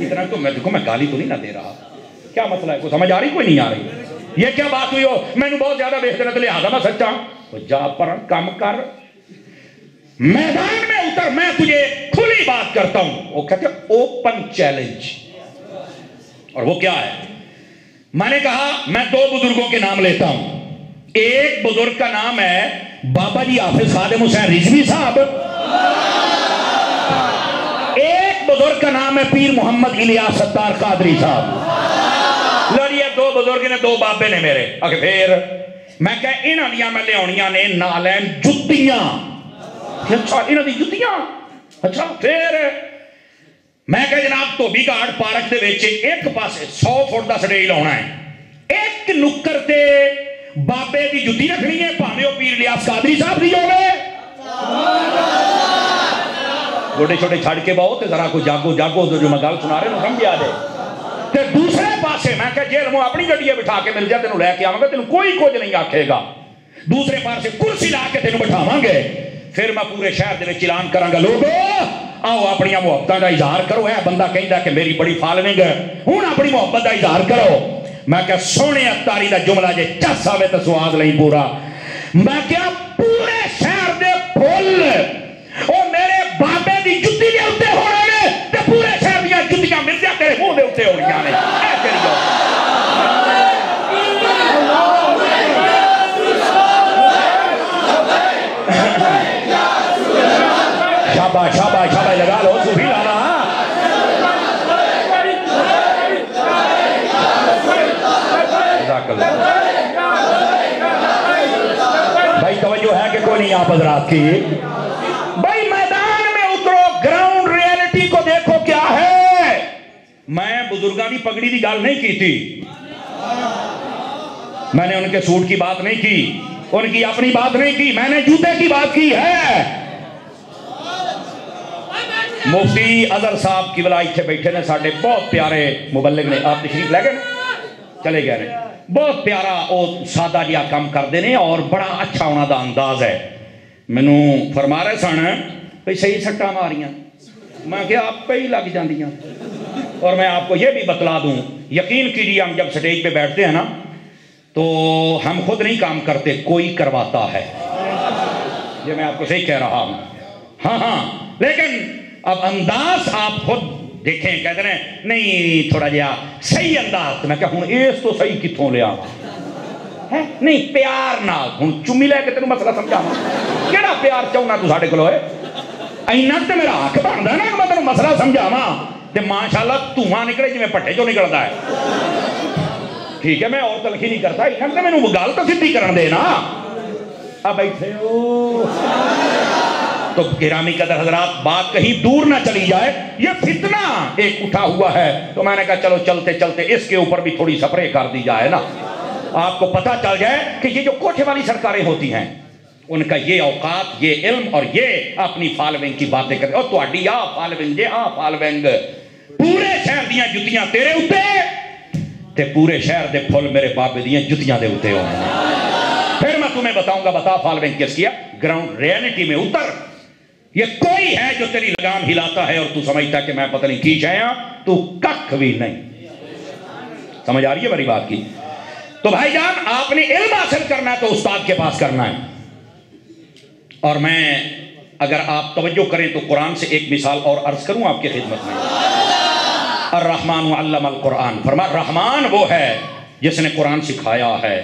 اتنا تو میں گالی تو نہیں نہ دے رہا. کیا مسئلہ ہے؟ کوئی سمجھ آ رہی؟ کوئی نہیں آ رہی. یہ کیا بات ہوئی ہو میں نے بہت زیادہ دیکھ دینا تو لہذا میں سچا. تو جا پر کام کر, میدان میں اتر, میں تجھے کھلی بات کرتا ہوں. وہ کہتے ہیں اوپن چیلنج. اور وہ کیا ہے؟ میں نے کہا میں 2 بزرگوں کے نام لیتا ہوں. ایک بزرگ کا نام ہے بابا جی حافظ خادم حسین رضوی صاحب, ایک بزرگ کا نام ہے پیر محمد الیاس ستار قادری صاحب. لڑیے 2 بزرگ نے 2 بابے نے میرے. اگر پھر میں کہا انہاں دیاں میں لیاونیاں نے نالین جتیاں. اچھا انہاں دی جتیاں, اچھا پھر میں کہا جناب دھوبی گھاٹ پارک دے وچ ایک پاسے 100 فٹ دا سٹیج لاؤنا ہے, ایک نکر تے بابے دی جتی رکھنی ہے, بھاویں او پیر الیاس قادری صاحب دی ہوے. گوڑے چھوٹے چھڑ کے بہو تے ذرا کو جاگو جو میں گل سنا رہے ہوں سمجھ آ جائے. تے دوسرے پاسے میں کہا جیل میں اپنی گڈی بٹھا کے مل جائے تینوں لے کے آواں گا, تینوں کوئی کچھ نہیں آکھے گا. دوسرے پاسے کرسی لا کے تینوں بٹھاواں گے. پھر میں پورے شہر دے وچ اعلان کراں گا, لوگو آؤ اپنی محبتاں دا اظہار کرو. ہے بندہ کہندا کہ میری بڑی فالوینگ ہے, ہن اپنی محبت دا اظہار کرو. میں کہا سونے اتاری دا جملہ جے چس آوے تے سواد لئی پورا. میں کہا پورے شہر دے پھول او میرے بابے دی جُتی دے اوتے ہونے نے, تے پورے شہر دیاں جُتیاں مرزا تیرے منہ دے اوتے ہونیاں نے. اے تیری گل. شاباش شاباش شاباش لگا لو صوفی لانا. بھائی توجہ ہے کہ کوئی نہیں آپ حضرات کی؟ بھائی میدان میں اترو, گراؤنڈ ریئلٹی کو دیکھو کیا ہے. میں بزرگاں دی پگڑی دی گل نہیں کی تھی, میں نے ان کے سوٹ کی بات نہیں کی, ان کی اپنی بات نہیں کی, میں نے جوتے کی بات کی ہے. مفتی اظہر صاحب کی بلائی تھے بیٹھے نے, ساڑھے بہت پیارے مبلغ نے, آپ تشریف لے گئے چلے گئے نے, بہت پیارا او سادہ جیا کام کر دینے اور بڑا اچھا ہونا دا انداز ہے. میں نو فرما رہے سن بھئی صحیح سٹا ماریاں, میں کہا آپ پہ ہی لگ جاندیاں. اور میں آپ کو یہ بھی بتلا دوں، یقین کیجیے ہم جب سٹیج پہ بیٹھتے ہیں نا تو ہم خود نہیں کام کرتے، کوئی کرواتا ہے، یہ میں آپ کو صحیح کہہ رہا ہوں۔ ہاں لیکن اب انداز آپ خود دیکھیں، کہتے ہیں نہیں تھوڑا جہا صحیح انداز، تو میں کہا ہوں اس تو صحیح کتوں لیا ہے، نہیں پیار نال ہوں چمی لے کے تینوں مسئلہ سمجھا کیڑا پیار چاہنا تو ساڈے کولو ہے، اینا تے میرا حق بندا ہے نا کہ میں تینوں مسئلہ سمجھاواں تے ماشاءاللہ دھواں نکلے جویں پٹھے چوں نکلدا ہے، ٹھیک ہے میں اور تلخی نہیں کرتا، اینا تے مینوں گل تو سیدھی کرن دے نا۔ اب بیٹھے ہو تو گرامی قدر حضرات بات کہیں دور نہ چلی جائے، یہ فتنہ ایک اٹھا ہوا ہے، تو میں نے کہا چلو چلتے چلتے اس کے اوپر بھی تھوڑی سپرے کر دی جائے نا، آپ کو پتہ چل جائے کہ یہ جو کوٹھے والی سرکاریں ہوتی ہیں ان کا یہ اوقات، یہ علم اور یہ اپنی فالوئنگ کی باتیں کرتے، اور تہاڈی آ فالوئنگ جے آ فالوئنگ، پورے شہر دیاں جتیاں تیرے اوتے تے پورے شہر دے پھل میرے بابے دیاں جتیاں دے اوتے ہونے۔ پھر میں تمہیں بتاؤں گا، بتا فالوئنگ کس کیا، گراؤنڈ ریئلٹی میں اتر، یہ کوئی ہے جو تیری لگام ہلاتا ہے اور تو سمجھتا کہ میں پتہ نہیں کی جائیں، تو ککھ بھی نہیں، سمجھ آ رہی ہے میری بات کی؟ تو بھائی جان آپ نے علم حاصل کرنا ہے تو استاد کے پاس کرنا ہے، اور میں اگر آپ توجہ کریں تو قرآن سے ایک مثال اور عرض کروں آپ کی خدمت میں۔ الرحمن علم القرآن، فرما رحمان وہ ہے جس نے قرآن سکھایا ہے،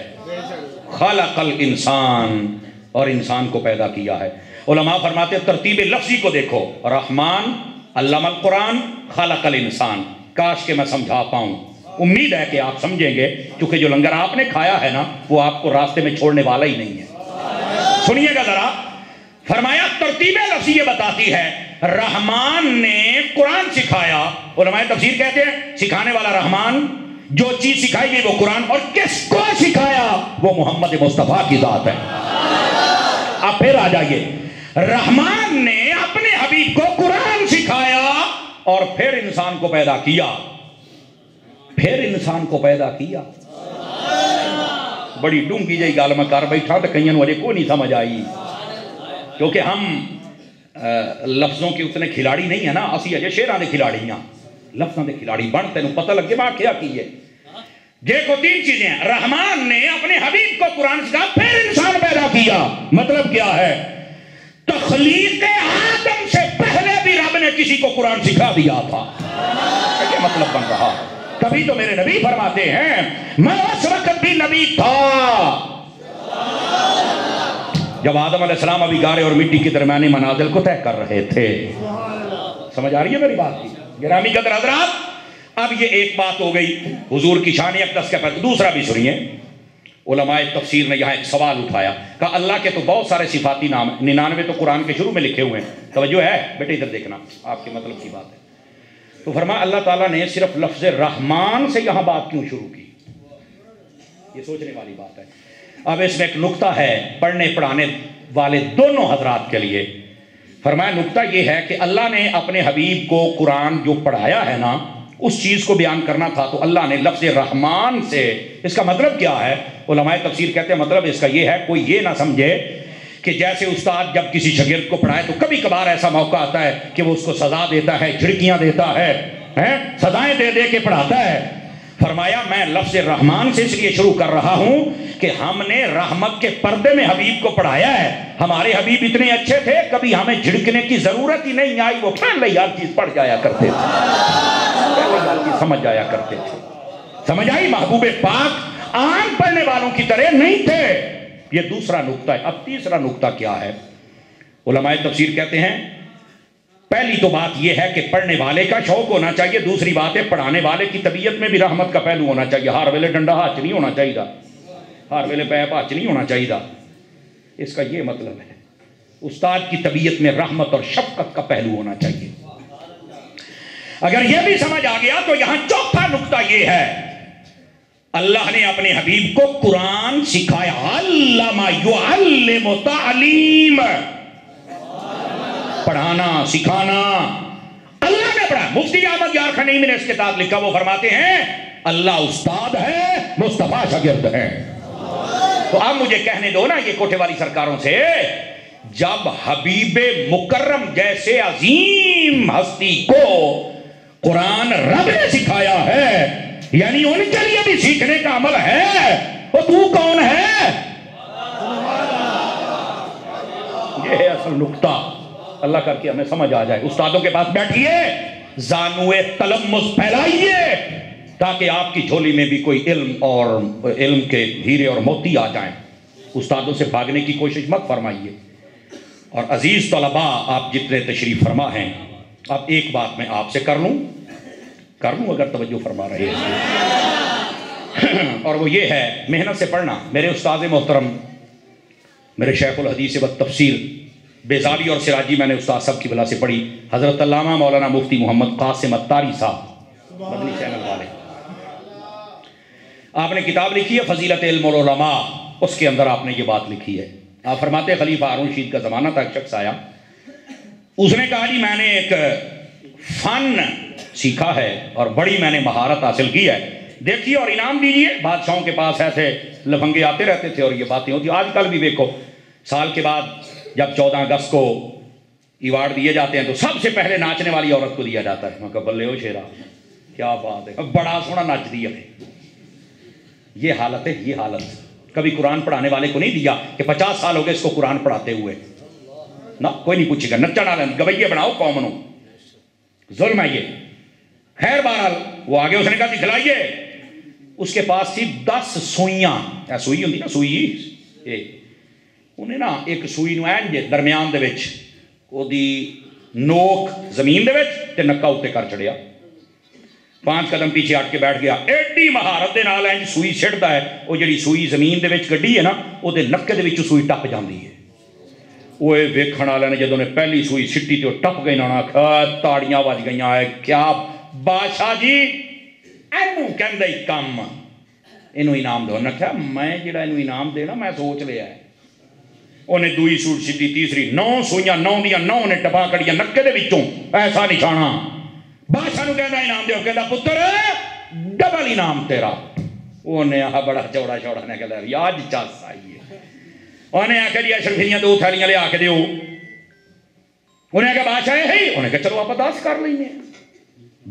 خلق الانسان، اور انسان کو پیدا کیا ہے۔ علماء فرماتے ہیں ترتیب لفظی کو دیکھو، رحمان علم القرآن خلق الانسان، کاش کہ میں سمجھا پاؤں، امید ہے کہ آپ سمجھیں گے، کیونکہ جو لنگر آپ نے کھایا ہے نا وہ آپ کو راستے میں چھوڑنے والا ہی نہیں ہے۔ سنیے گا ذرا، فرمایا ترتیب لفظی یہ بتاتی ہے رحمان نے قرآن سکھایا، علماء تفسیر کہتے ہیں سکھانے والا رحمان، جو چیز سکھائی گئی وہ قرآن، اور کس کو سکھایا وہ محمد مصطفیٰ کی ذات ہے۔ اب پھر آ جائیے، رحمان نے اپنے حبیب کو قرآن سکھایا اور پھر انسان کو پیدا کیا، پھر انسان کو پیدا کیا۔ بڑی ڈونگی جائی گال میں کر بیٹھا تو کئیوں مجھے کوئی نہیں سمجھ آئی، کیونکہ ہم لفظوں کے اتنے کھلاڑی نہیں ہیں نا، اسی اجے شیراں دے کھلاڑی ہیں، لفظوں دے کھلاڑی بن تینوں پتہ لگے میں کیا کیے۔ دیکھو تین چیزیں ہیں، رحمان نے اپنے حبیب کو قرآن سکھایا پھر انسان پیدا کیا، مطلب کیا ہے؟ تخلیق آدم سے پہلے بھی رب نے کسی کو قرآن سکھا دیا تھا، کیا مطلب بن رہا؟ کبھی تو میرے نبی فرماتے ہیں میں اس وقت بھی نبی تھا جب آدم علیہ السلام ابھی گارے اور مٹی کے درمیانی منازل کو طے کر رہے تھے۔ سمجھ آ رہی ہے میری بات کی؟ گرامی قدر حضرات، اب یہ ایک بات ہو گئی حضور کی شان اقدس کے پر، دوسرا بھی سنیے، علماء تفسیر نے یہاں ایک سوال اٹھایا، کہا اللہ کے تو بہت سارے صفاتی نام ہیں، 99 تو قرآن کے شروع میں لکھے ہوئے ہیں، توجہ ہے بیٹے ادھر دیکھنا، آپ کے مطلب کی بات ہے۔ تو فرمایا اللہ تعالیٰ نے صرف لفظ رحمان سے یہاں بات کیوں شروع کی؟ یہ سوچنے والی بات ہے۔ اب اس میں ایک نقطہ ہے پڑھنے پڑھانے والے دونوں حضرات کے لیے، فرمایا نقطہ یہ ہے کہ اللہ نے اپنے حبیب کو قرآن جو پڑھایا ہے نا اس چیز کو بیان کرنا تھا، تو اللہ نے لفظ رحمان سے، اس کا مطلب کیا ہے؟ علماء تفسیر کہتے ہیں مطلب اس کا یہ ہے، کوئی یہ نہ سمجھے کہ جیسے استاد جب کسی شاگرد کو پڑھائے تو کبھی کبھار ایسا موقع آتا ہے کہ وہ اس کو سزا دیتا ہے، جھڑکیاں دیتا ہے، سزائیں دے دے کے پڑھاتا ہے۔ فرمایا میں لفظ رحمان سے اس لیے شروع کر رہا ہوں کہ ہم نے رحمت کے پردے میں حبیب کو پڑھایا ہے، ہمارے حبیب اتنے اچھے تھے کبھی ہمیں جھڑکنے کی ضرورت ہی نہیں آئی، وہ پہلے ہی ہر چیز پڑھ جایا کرتے تھے، سمجھ جایا کرتے تھے، سمجھ آئی؟ محبوب پاک عام پڑھنے والوں کی طرح نہیں تھے۔ یہ دوسرا نقطہ ہے۔ اب تیسرا نقطہ کیا ہے؟ علماء تفسیر کہتے ہیں پہلی تو بات یہ ہے کہ پڑھنے والے کا شوق ہونا چاہیے، دوسری بات ہے پڑھانے والے کی طبیعت میں بھی رحمت کا پہلو ہونا چاہیے، ہر ویلے ڈنڈا ہاتھ نہیں ہونا چاہیے، ہر ویلے پیپ ہاتھ نہیں ہونا چاہیے، اس کا یہ مطلب ہے استاد کی طبیعت میں رحمت اور شفقت کا پہلو ہونا چاہیے۔ اگر یہ بھی سمجھ آ گیا تو یہاں چوتھا نقطہ یہ ہے اللہ نے اپنے حبیب کو قرآن سکھایا، علم یعلم تعلیم، پڑھانا سکھانا اللہ نے پڑھا۔ مفتی احمد یار خنیمی نے اس کتاب لکھا، وہ فرماتے ہیں اللہ استاد ہے، مصطفیٰ شاگرد ہے۔ تو اب مجھے کہنے دو نا یہ کوٹھے والی سرکاروں سے، جب حبیب مکرم جیسے عظیم ہستی کو قرآن رب نے سکھایا ہے، یعنی ان کے لیے بھی سیکھنے کا عمل ہے۔ وہ تو کون ہے؟ یہ ہے اصل نقطہ، اللہ کر کے ہمیں سمجھ آ جائے۔ استادوں کے پاس بیٹھیے، زانوے تلمس پھیلائیے تاکہ آپ کی جھولی میں بھی کوئی علم اور علم کے ہیرے اور موتی آ جائیں۔ استادوں سے بھاگنے کی کوشش مت فرمائیے۔ اور عزیز طلباء، آپ جتنے تشریف فرما ہیں، اب ایک بات میں آپ سے کر لوں اگر توجہ فرما رہے ہیں، اور وہ یہ ہے محنت سے پڑھنا۔ میرے استاد محترم، میرے شیخ الحدیث و تفسیر بیزاری اور سراجی، میں نے استاد صاحب کی بلا سے پڑھی، حضرت علامہ مولانا مفتی محمد قاسم اتاری صاحب، مدنی چینل والے۔ آپ نے کتاب لکھی ہے فضیلت علم العلماء، اس کے اندر آپ نے یہ بات لکھی ہے۔ آپ فرماتے ہیں خلیفہ ہارون رشید کا زمانہ تھا، ایک شخص آیا، اس نے کہا جی میں نے ایک فن سیکھا ہے اور بڑی میں نے مہارت حاصل کی ہے، دیکھیے اور انعام دیجیے۔ بادشاہوں کے پاس ایسے لفنگے آتے رہتے تھے اور یہ باتیں ہوتی، آج کل بھی دیکھو، سال کے بعد جب 14 اگست کو ایوارڈ دیے جاتے ہیں تو سب سے پہلے ناچنے والی عورت کو دیا جاتا ہے۔ میں کہا بلے ہو شیرا، کیا بات ہے، بڑا سونا ناچ دیا ہے۔ یہ حالت ہے، یہ حالت۔ کبھی قرآن پڑھانے والے کو نہیں دیا کہ 50 سال ہو گئے اس کو قرآن پڑھاتے ہوئے، نہ کوئی نہیں پوچھے گا، نچا نہ گویے بناؤ قوم نو، ظلم ہے یہ۔ خیر بہرحال وہ آگے، اس نے کہا دکھلائیے۔ اس کے پاس تھی 10 سوئیاں، سوئی ہوتی نا سوئی، انہیں نا ایک سوئی نو این جے درمیان دے وچ دی نوک زمین دے وچ تے نکا اتے کر چڑیا، 5 قدم پیچھے ہٹ کے بیٹھ گیا۔ ایڈی مہارت دے نال اینج سوئی چھڑدا ہے، وہ جڑی سوئی زمین دے وچ گڈی ہے نا، او دے نکے دے وچ سوئی ٹپ جاندی ہے۔ وہ ویکھن والے نے جدوں نے پہلی سوئی سٹی تے ٹپ گئی نا، تاڑیاں وج گئیاں، کیا بادشاہ جی اینو کہندے کم، اینو انعام دو۔ انہاں کہا میں جڑا اینو انعام دینا میں سوچ لیا ہے۔ انہیں دوئی سوٹ سٹی، تیسری، 9 سوئیاں، 9 دیاں 9 نے ٹپا کڑیاں نکے دے وچوں، ایسا نشانہ۔ بادشاہ نو کہندا انعام دیو، کہندا پتر ڈبل انعام تیرا۔ انہیں آہا بڑا چوڑا چوڑا نے کہا یاد چاس آئی ہے۔ انہیں آکھا جی اشرفیاں 2 تھیلیاں لے آکے دیو۔ انہیں کہا بادشاہ ہے ہی، انہیں کہا چلو آپ 10 کر لیں گے۔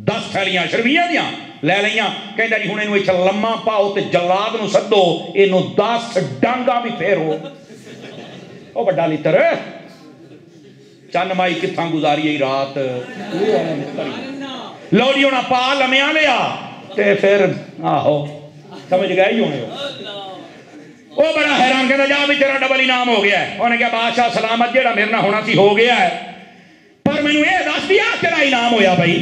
10 تھیلیاں اشرفیاں دیاں لے لئیاں۔ کہندا جی ہن اینو ایتھے لمما پاؤ تے جلاد نو سدو، اینو 10 ڈانگا بھی پھیرو۔ او بڑا لیتر چند مائی کتھاں گزاری رات، لو جی انہاں پا لمیاں لیا تے پھر آہو سمجھ گئے ہی ہونے ہو۔ وہ بڑا حیران کہتا جا بھی تیرا ڈبل انعام ہو گیا ہے۔ انہیں کہا بادشاہ سلامت، جیڑا میرے نہ ہونا سی ہو گیا ہے، پر میں نے یہ دس دیا تیرا انعام ہویا بھائی۔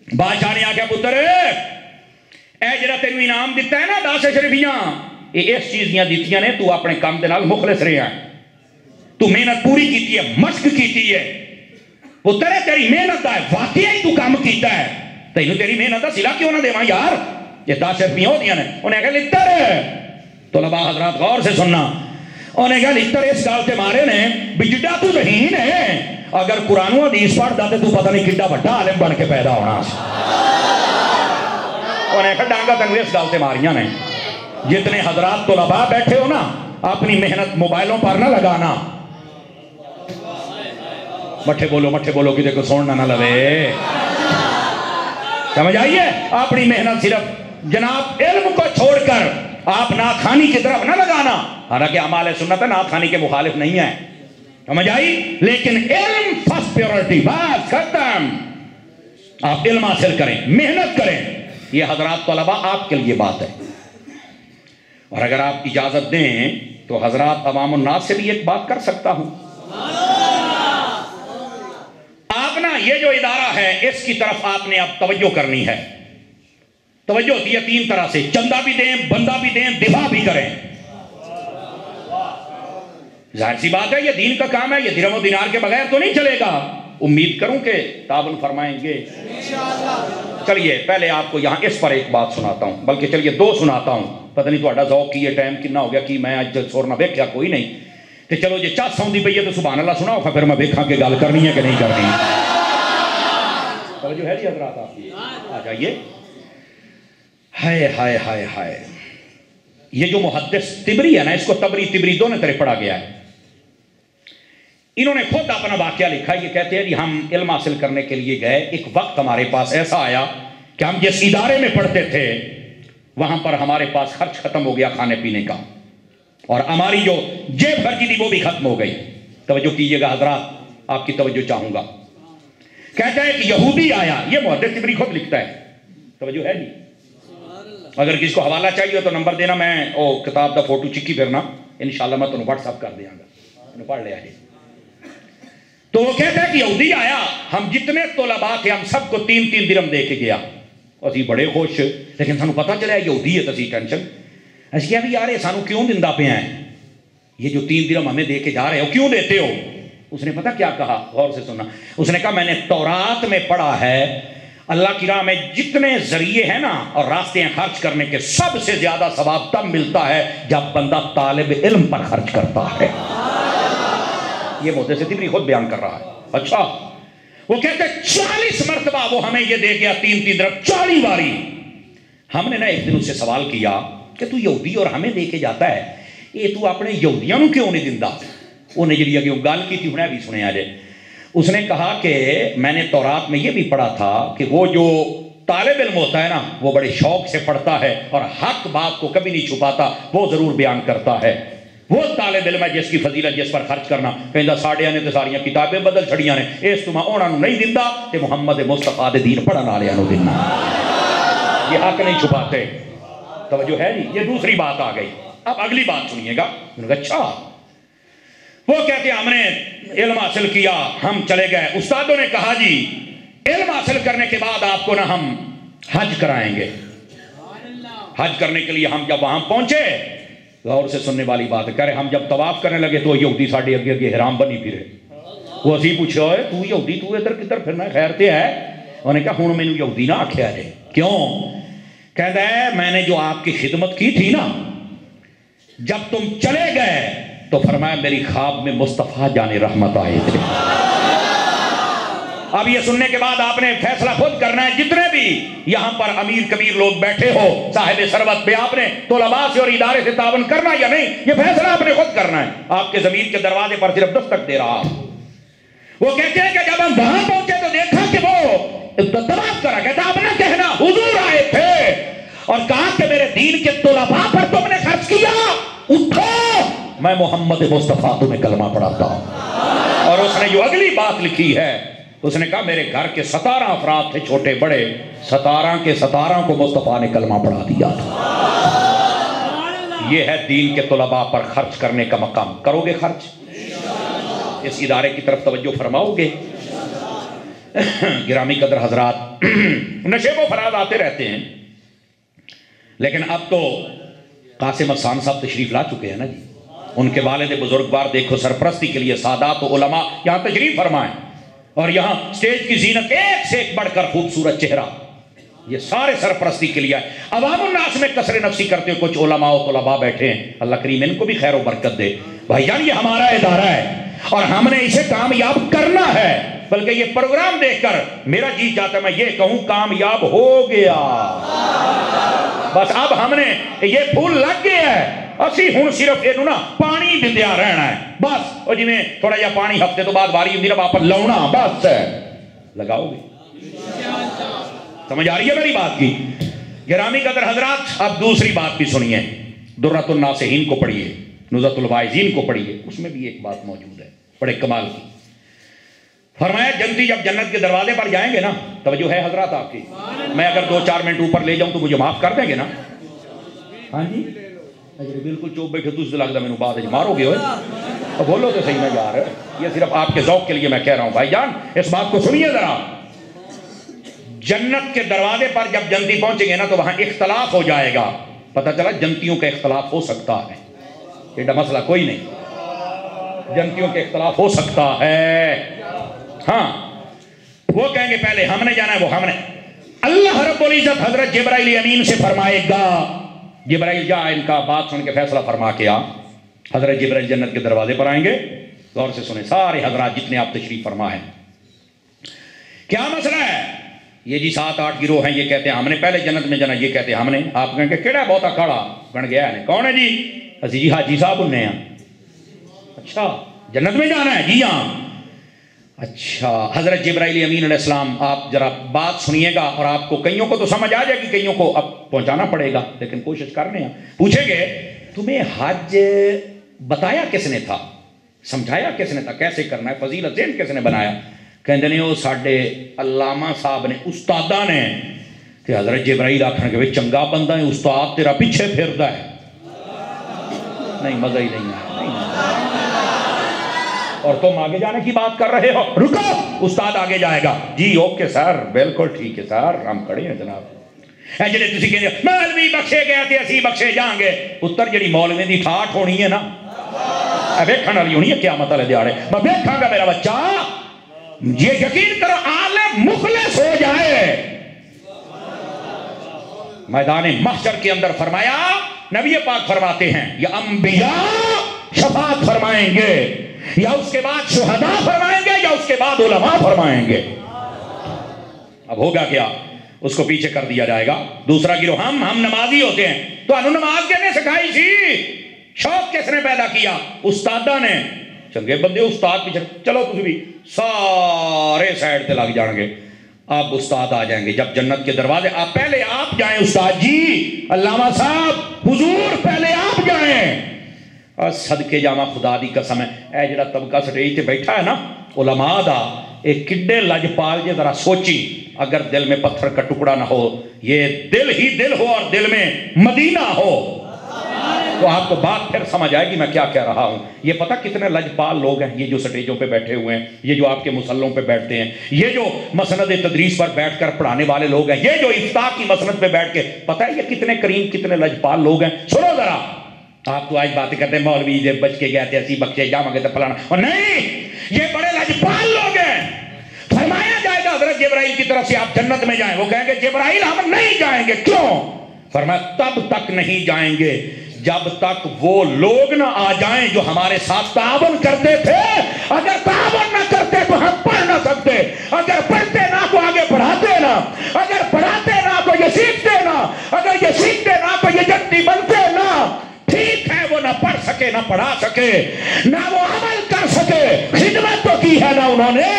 بادشاہ نے آکھا پتر اے جڑا تینو انعام دیتا ہے نا 10 اشرفیاں، یہ اس چیز دیاں دیتیاں نے، تو اپنے کام دے نال مخلص رہا ہے، تو محنت پوری کیتی ہے، مشق کیتی ہے۔ پتر تیری محنت ہے، واقعی تو کام کیتا ہے، تینو تیری محنت کا صلہ کیوں نہ دیواں یار؟ یہ 10 اشرفیاں ہوتیاں نے۔ انہیں کہا لتر، طلباء حضرات غور سے سننا، انہیں کہا لتر اس گال تے مارے نے بھی جڈا تو ذہین ہے، اگر قرآن و حدیث پڑھ دا تے تو پتہ نہیں کڈا بڑا عالم بن کے پیدا ہونا۔ انہیں کہا ڈانگا تنو اس گال تے ماریاں نے۔ جتنے حضرات طلباء بیٹھے ہو نا، اپنی محنت موبائلوں پر نہ لگانا۔ مٹھے بولو کدے کو سننا نہ لوے، سمجھ آئیے؟ اپنی محنت صرف جناب علم کو چھوڑ کر آپ ناخوانی کی طرف نہ لگانا، حالانکہ اعمال سنت ہے ناخوانی کے مخالف نہیں ہے، سمجھ آئی؟ لیکن علم فرسٹ پیورٹی، بس ختم۔ آپ علم حاصل کریں، محنت کریں، یہ حضرات طلباء آپ کے لیے بات ہے۔ اور اگر آپ اجازت دیں تو حضرات عوام الناس سے بھی ایک بات کر سکتا ہوں۔ آپ نا یہ جو ادارہ ہے اس کی طرف آپ نے اب توجہ کرنی ہے۔ توجہ ہوتی ہے 3 طرح سے، چندہ بھی دیں، بندہ بھی دیں، دفاع بھی کریں۔ ظاہر سی بات ہے یہ دین کا کام ہے، یہ درہم و دینار کے بغیر تو نہیں چلے گا۔ امید کروں کہ تعاون فرمائیں گے۔ چلیے پہلے آپ کو یہاں اس پر ایک بات سناتا ہوں، بلکہ چلیے 2 سناتا ہوں۔ پتہ نہیں تہاڈا ذوق کی یہ ٹائم کتنا ہو گیا کہ میں اج سورنا ویکھیا کوئی نہیں، تے چلو جے چس آؤندی پئی ہے تو سبحان اللہ سناؤ، پھر میں ویکھاں کہ گل کرنی ہے کہ نہیں کرنی۔ توجہ ہے جی حضرات آپ کی؟ آ جائیے۔ ہائے ہائے ہائے ہائے، یہ جو محدث طبری ہے نا، اس کو طبری طبری دونوں طرح پڑھا گیا ہے۔ انہوں نے خود اپنا واقعہ لکھا. یہ کہتے ہیں جی ہم علم حاصل کرنے کے لیے گئے, ایک وقت ہمارے پاس ایسا آیا کہ ہم جس ادارے میں پڑھتے تھے وہاں پر ہمارے پاس خرچ ختم ہو گیا کھانے پینے کا, اور ہماری جو جیب خرچی تھی وہ بھی ختم ہو گئی. توجہ کیجئے گا حضرات, آپ کی توجہ چاہوں گا. کہتا ہے کہ یہودی آیا, یہ محدث طبری خود لکھتا ہے, توجہ ہے جی. اگر کسی کو حوالہ چاہیے تو نمبر دینا, میں وہ کتاب دا فوٹو چکی پھرنا انشاءاللہ میں تمہیں واٹس ایپ کر دیا گا, پڑھ لیا جی. تو وہ کہتا ہے کہ یہودی آیا, ہم جتنے طلباء تھے ہم سب کو 3 درہم دے کے گیا. اسی بڑے خوش, لیکن سانو پتہ چلیا یہودی ہے, تسی ٹینشن. اسی کہا بھی یار یہ سانو کیوں دندا پہ ہیں, یہ جو 3 درہم ہمیں دے کے جا رہے ہو کیوں دیتے ہو؟ اس نے پتہ کیا کہا, غور سے سننا. اس نے کہا میں نے تورات میں پڑھا ہے اللہ کی راہ میں جتنے ذریعے ہیں نا اور راستے ہیں خرچ کرنے کے, سب سے زیادہ ثواب تب ملتا ہے جب بندہ طالب علم پر خرچ کرتا ہے. یہ محدث طبری خود بیان کر رہا ہے. اچھا, وہ کہتے ہیں 40 مرتبہ وہ ہمیں یہ دے گیا 3 درہم, 40 باری. ہم نے نا ایک دن اس سے سوال کیا کہ تو یہودی اور ہمیں دے کے جاتا ہے, یہ تو اپنے یہودیاں نو کیوں نہیں دندا؟ انہیں جڑی اگے گل کی تھی انہیں بھی سنے آجے. اس نے کہا کہ میں نے تورات میں یہ بھی پڑھا تھا کہ وہ جو طالب علم ہوتا ہے نا وہ بڑے شوق سے پڑھتا ہے اور حق بات کو کبھی نہیں چھپاتا, وہ ضرور بیان کرتا ہے. وہ طالب علم ہے جس کی فضیلت جس پر خرچ کرنا. کہندا ساڈیاں نے تے ساریاں کتابیں بدل چھڑیاں نے, اس تو میں انہاں نوں نہیں دیندا تے محمد مصطفیٰ دے دین پڑھن والےاں نوں دینا. یہ حق نہیں چھپاتے. توجہ ہے جی. یہ دوسری بات آ گئی. اب اگلی بات سنیے گا. اچھا, وہ کہتے ہیں ہم نے علم حاصل کیا, ہم چلے گئے. استادوں نے کہا جی علم حاصل کرنے کے بعد آپ کو نہ ہم حج کرائیں گے. حج کرنے کے لیے ہم جب وہاں پہنچے, غور سے سننے والی بات ہے, کہہ رہے ہم جب طواف کرنے لگے تو یہودی ساڑھے اگے اگے حرام بنی پھرے. وہ اسی پوچھے ہوئے تو یہودی تو ادھر کدھر پھرنا خیر تے ہے؟ انہوں نے کہا ہوں میں نے یہودی نہ آکھیا جائے. کیوں؟ کہتا ہے میں نے جو آپ کی خدمت کی تھی نا, جب تم چلے گئے تو فرمایا میری خواب میں مصطفیٰ جان رحمت آئے تھے. اب یہ سننے کے بعد آپ نے فیصلہ خود کرنا ہے. جتنے بھی یہاں پر امیر کبیر لوگ بیٹھے ہو صاحب ثروت پہ, آپ نے طلباء سے اور ادارے سے تعاون کرنا یا نہیں, یہ فیصلہ آپ نے خود کرنا ہے. آپ کے ضمیر کے دروازے پر صرف دستک دے رہا. وہ کہتے ہیں کہ جب ہم وہاں پہنچے تو دیکھا کہ وہ طواف کرا. کہتا آپ نہ کہنا حضور آئے تھے اور کہا کہ میرے دین کے طلباء پر تم نے خرچ کیا, اٹھو میں محمد مصطفیٰ تمہیں کلمہ پڑھاتا ہوں. اور اس نے جو اگلی بات لکھی ہے, اس نے کہا میرے گھر کے 17 افراد تھے چھوٹے بڑے, 17 کے 17 کو مصطفیٰ نے کلمہ پڑھا دیا تھا. یہ ہے دین کے طلباء پر خرچ کرنے کا مقام. کرو گے خرچ؟ اس ادارے کی طرف توجہ فرماؤ گے؟ گرامی قدر حضرات, نشیب و فراز آتے رہتے ہیں, لیکن اب تو قاسم حسان صاحب تشریف لا چکے ہیں نا جی. ان کے والد بزرگوار دیکھو سرپرستی کے لیے سادات و علماء یہاں تشریف فرمائیں, اور یہاں سٹیج کی زینت ایک سے ایک بڑھ کر خوبصورت چہرہ, یہ سارے سرپرستی کے لیے. عوام الناس میں کثر نفسی کرتے ہوئے کچھ علماء و طلباء بیٹھے ہیں, اللہ کریم ان کو بھی خیر و برکت دے. بھائی جان یہ ہمارا ادارہ ہے اور ہم نے اسے کامیاب کرنا ہے, بلکہ یہ پروگرام دیکھ کر میرا جی چاہتا ہے میں یہ کہوں کامیاب ہو گیا. بس اب ہم نے یہ پھول لگ گیا ہے, اسی ہوں صرف یہ نا پانی دندیا رہنا ہے بس. اور جی میں تھوڑا جا پانی ہفتے تو بعد واری ہوندی نا واپس لاؤنا, بس لگاؤ گے. سمجھ آ رہی ہے میری بات کی؟ گرامی قدر حضرات, اب دوسری بات بھی سنیے. درۃ الناصحین کو پڑھیے, نزہۃ الواعظین کو پڑھیے, اس میں بھی ایک بات موجود ہے بڑے کمال کی. فرمایا جنتی جب جنت کے دروازے پر جائیں گے نا, توجہ ہے حضرات آپ کی, میں اگر 2-4 منٹ اوپر لے جاؤں تو مجھے معاف کر دیں گے نا؟ ہاں جی بالکل چوپ بیٹھے تو اس سے لگتا میں بعد مارو گے ہوئے, بولو تو صحیح نہ یار. یہ صرف آپ کے ذوق کے لیے میں کہہ رہا ہوں. بھائی جان اس بات کو سنیے ذرا. جنت کے دروازے پر جب جنتی پہنچیں گے نا تو وہاں اختلاف ہو جائے گا. پتہ چلا جنتیوں کا اختلاف ہو سکتا ہے, یہ مسئلہ کوئی نہیں, جنتیوں کے اختلاف ہو سکتا ہے. ہاں وہ کہیں گے پہلے ہم نے جانا ہے, وہ ہم نے. اللہ رب العزت حضرت جبرائیل امین سے فرمائے گا جبرائیل جا ان کا بات سن کے فیصلہ فرما کے آ. حضرت جبرائیل جنت کے دروازے پر آئیں گے. غور سے سنیں سارے حضرات جتنے آپ تشریف فرما ہیں. کیا مسئلہ ہے؟ یہ جی 7-8 گروہ ہیں, یہ کہتے ہیں ہم نے پہلے جنت میں جانا, یہ کہتے ہیں ہم نے. آپ کہیں گے کیڑا بہتا کھڑا بن گیا ہے, کون ہے جی؟ اسی جی حاجی صاحب انہیں ہیں. اچھا جنت میں جانا ہے؟ جی ہاں. اچھا حضرت جبرائیل امین علیہ السلام آپ ذرا بات سنیے گا، اور آپ کو کئیوں کو تو سمجھ آ جائے گی، کئیوں کو اب پہنچانا پڑے گا، لیکن کوشش کرنے ہیں. پوچھیں گے تمہیں حج بتایا کس نے تھا، سمجھایا کس نے تھا، کیسے کرنا ہے، فضیلت ذہن کس نے بنایا؟ کہندے نے وہ ساڈے علامہ صاحب نے، استادہ نے. کہ حضرت جبرائیل آکھن کہ چنگا بندہ ہے، استاد تیرا پیچھے پھردا ہے. نہیں مزہ ہی نہیں ہے. اور تم آگے جانے کی بات کر رہے ہو، رکو استاد آگے جائے گا. جی اوکے سر، بالکل ٹھیک ہے سر، ہم کھڑے ہیں جناب. اے جڑے تسی کہندے مولوی بخشے گئے تے اسی بخشے جائیں گے، پتر جڑی مولوی دی ٹھاٹھ ہونی ہے نا، اے ویکھن والی ہونی ہے قیامت والے دیہاڑے. میں ویکھاں گا میرا بچہ، یہ یقین کرو عالم مخلص ہو جائے. میدان محشر کے اندر فرمایا، نبی پاک فرماتے ہیں یا انبیاء شفاعت فرمائیں گے، یا اس کے بعد شہداء فرمائیں گے، یا اس کے بعد علماء فرمائیں گے. اب ہوگا کیا؟ اس کو پیچھے کر دیا جائے گا. دوسرا گروہ ہم نمازی ہوتے ہیں. تو انہوں نماز کہنے سکھائی سی، شوق کس نے پیدا کیا؟ استادہ نے. چنگے بندے استاد پیچھے، چلو تم بھی سارے سائڈ تے لگ جان گے. اب استاد آ جائیں گے جب جنت کے دروازے. آپ پہلے آپ جائیں استاد جی، علامہ صاحب حضور پہلے آپ جائیں. اور صدقے جاواں خدا دی قسم ہے، اے جڑا طبقہ سٹیج تے بیٹھا ہے نا علماء دا، ایک کڈے لجپال جے ذرا سوچی، اگر دل میں پتھر کا ٹکڑا نہ ہو، یہ دل ہی دل ہو اور دل میں مدینہ ہو، تو آپ کو بات پھر سمجھ آئے گی میں کیا کہہ رہا ہوں. یہ پتہ کتنے لجپال لوگ ہیں یہ جو سٹیجوں پہ بیٹھے ہوئے ہیں، یہ جو آپ کے مسلوں پہ بیٹھتے ہیں، یہ جو مسند تدریس پر بیٹھ کر پڑھانے والے لوگ ہیں، یہ جو افتاء کی مسند پہ بیٹھ کے، پتہ ہے یہ کتنے کریم کتنے لجپال لوگ ہیں. سنو ذرا، آپ تو آج باتیں کرتے ہیں مولوی جب بچ کے گئے تھے اسی بخشے جاواں گے تو فلانا، اور نہیں، یہ بڑے لجپال لوگ ہیں. فرمایا جائے گا حضرت جبرائیل کی طرف سے آپ جنت میں جائیں، وہ کہیں گے جبرائیل ہم نہیں جائیں گے. کیوں؟ فرمایا تب تک نہیں جائیں گے جب تک وہ لوگ نہ آ جائیں جو ہمارے ساتھ تعاون کرتے تھے. اگر تعاون نہ کرتے تو ہم پڑھ نہ سکتے، اگر پڑھتے نہ تو آگے پڑھاتے نہ، اگر پڑھاتے نہ تو یہ سیکھتے نہ، اگر یہ سیکھتے نہ تو یہ جنتی بنتے نہ. ٹھیک ہے وہ نہ پڑھ سکے نہ پڑھا سکے نہ وہ عمل کر سکے، خدمت تو کی ہے نا انہوں نے.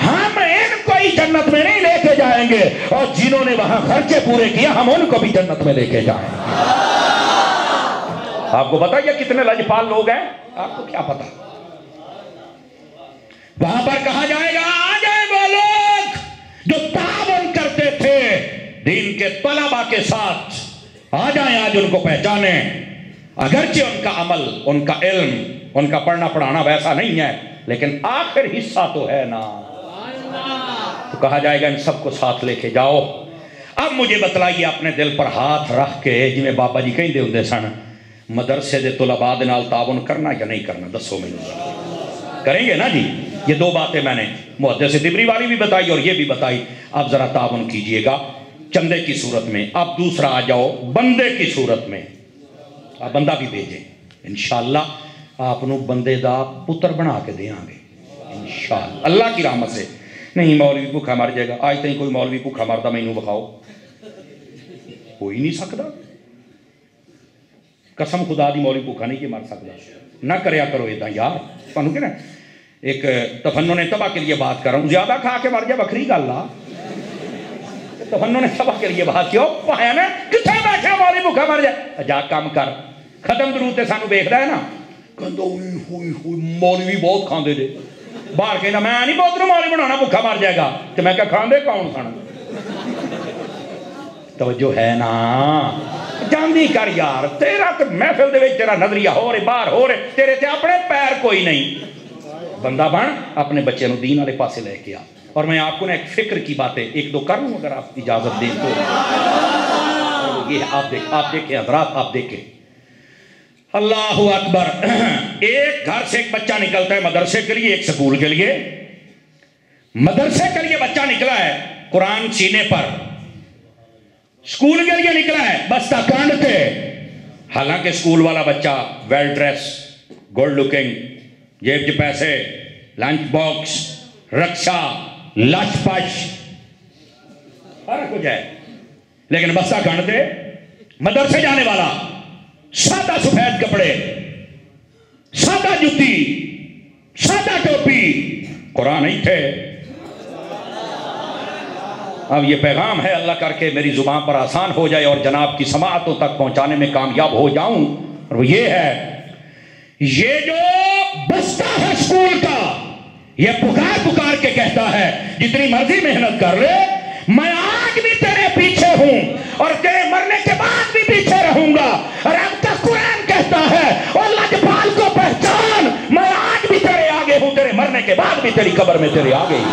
ہم ان کو ہی جنت میں نہیں لے کے جائیں گے، اور جنہوں نے وہاں خرچے پورے کیا ہم ان کو بھی جنت میں لے کے جائیں گے. آپ کو پتا یہ کتنے لجپال لوگ ہیں؟ آپ کو کیا پتا؟ وہاں پر کہا جائے گا آ جائیں وہ لوگ جو تعاون کرتے تھے دین کے طلباء کے ساتھ، آ جائیں آج ان کو پہچانیں. اگرچہ ان کا عمل، ان کا علم، ان کا پڑھنا پڑھانا ویسا نہیں ہے، لیکن آخر حصہ تو ہے نا. تو کہا جائے گا ان سب کو ساتھ لے کے جاؤ. اب مجھے بتلائیے اپنے دل پر ہاتھ رکھ کے، جی میں بابا جی کہیں دے ہوندے سن، مدرسے دے طلباء دے نال تعاون کرنا یا نہیں کرنا؟ دسو مجھے. کریں گے نا جی؟ یہ دو باتیں میں نے محدث طبری والی بھی بتائی اور یہ بھی بتائی. اب ذرا تعاون کیجئے گا چندے کی صورت میں. اب دوسرا آ جاؤ بندے کی صورت میں. آپ بندہ بھی بھیجیں، انشاءاللہ آپ نو بندے دا پتر بنا کے دیاں گے انشاءاللہ اللہ کی رحمت سے. نہیں مولوی بھوکھا مر جائے گا، آج تک کوئی مولوی بھوکھا مردا مینوں بخاؤ، کوئی نہیں سکتا. قسم خدا دی مولوی بھوکھا نہیں کہ مر سکتا. نہ کریا کرو ادا یار. تمہیں کہنا ایک تفنن نے تباہ کے لیے بات کر رہا ہوں، زیادہ کھا کے مر جائے بکری گل آ. تفنن نے تباہ کے لیے بات کیوں پایا نا کتنے بیٹھے مولوی بھوکھا مر جائے. جا کام کر، ختم درود تے سانو ویکھدا ہے نا، کہندا ہوئی مولوی بہت کھاندے جے. باہر کہنا میں نہیں پوترو مولوی بنانا بھوکھا مر جائے گا. تو میں کہا کھاندے کون سن؟ توجہ ہے نا؟ جاندی کر یار، تیرا تو محفل دے وچ تیرا نظریہ ہو رہے باہر ہو رہے، تیرے تے اپنے پیر کوئی نہیں. بندہ بن اپنے بچے نو دین والے پاسے لے کے آ. اور میں آپ کو نا ایک فکر کی باتیں ایک دو کر لوں اگر آپ اجازت دیں تو. یہ آپ دیکھیں حضرات، آپ دیکھیں اللہ اکبر. ایک گھر سے ایک بچہ نکلتا ہے مدرسے کے لیے، ایک سکول کے لیے. مدرسے کے لیے بچہ نکلا ہے قرآن سینے پر، سکول کے لیے نکلا ہے بستہ کاندھ پہ. حالانکہ سکول والا بچہ ویل ڈریس، گڈ لکنگ، جیب چ پیسے، لنچ باکس، رکشا، لچ پچ، ہر کچھ ہے. لیکن بستہ کاندھ پہ مدرسے جانے والا، سادہ سفید کپڑے، سادہ جتی، سادہ ٹوپی قرآن ہی تھے۔ اب یہ پیغام ہے، اللہ کر کے میری زبان پر آسان ہو جائے اور جناب کی سماعتوں تک پہنچانے میں کامیاب ہو جاؤں، اور وہ یہ ہے، یہ جو بستہ ہے اسکول کا، یہ پکار پکار کے کہتا ہے جتنی مرضی محنت کر لے، میں آج بھی تیرے پیچھے ہوں اور تیرے مرنے کے بعد بھی پیچھے رہوں گا۔ اور اب تک قرآن کہتا ہے اور لجپال کو پہچان، میں آج بھی تیرے آگے ہوں، تیرے مرنے کے بعد بھی تیری قبر میں تیرے آگے ہوں۔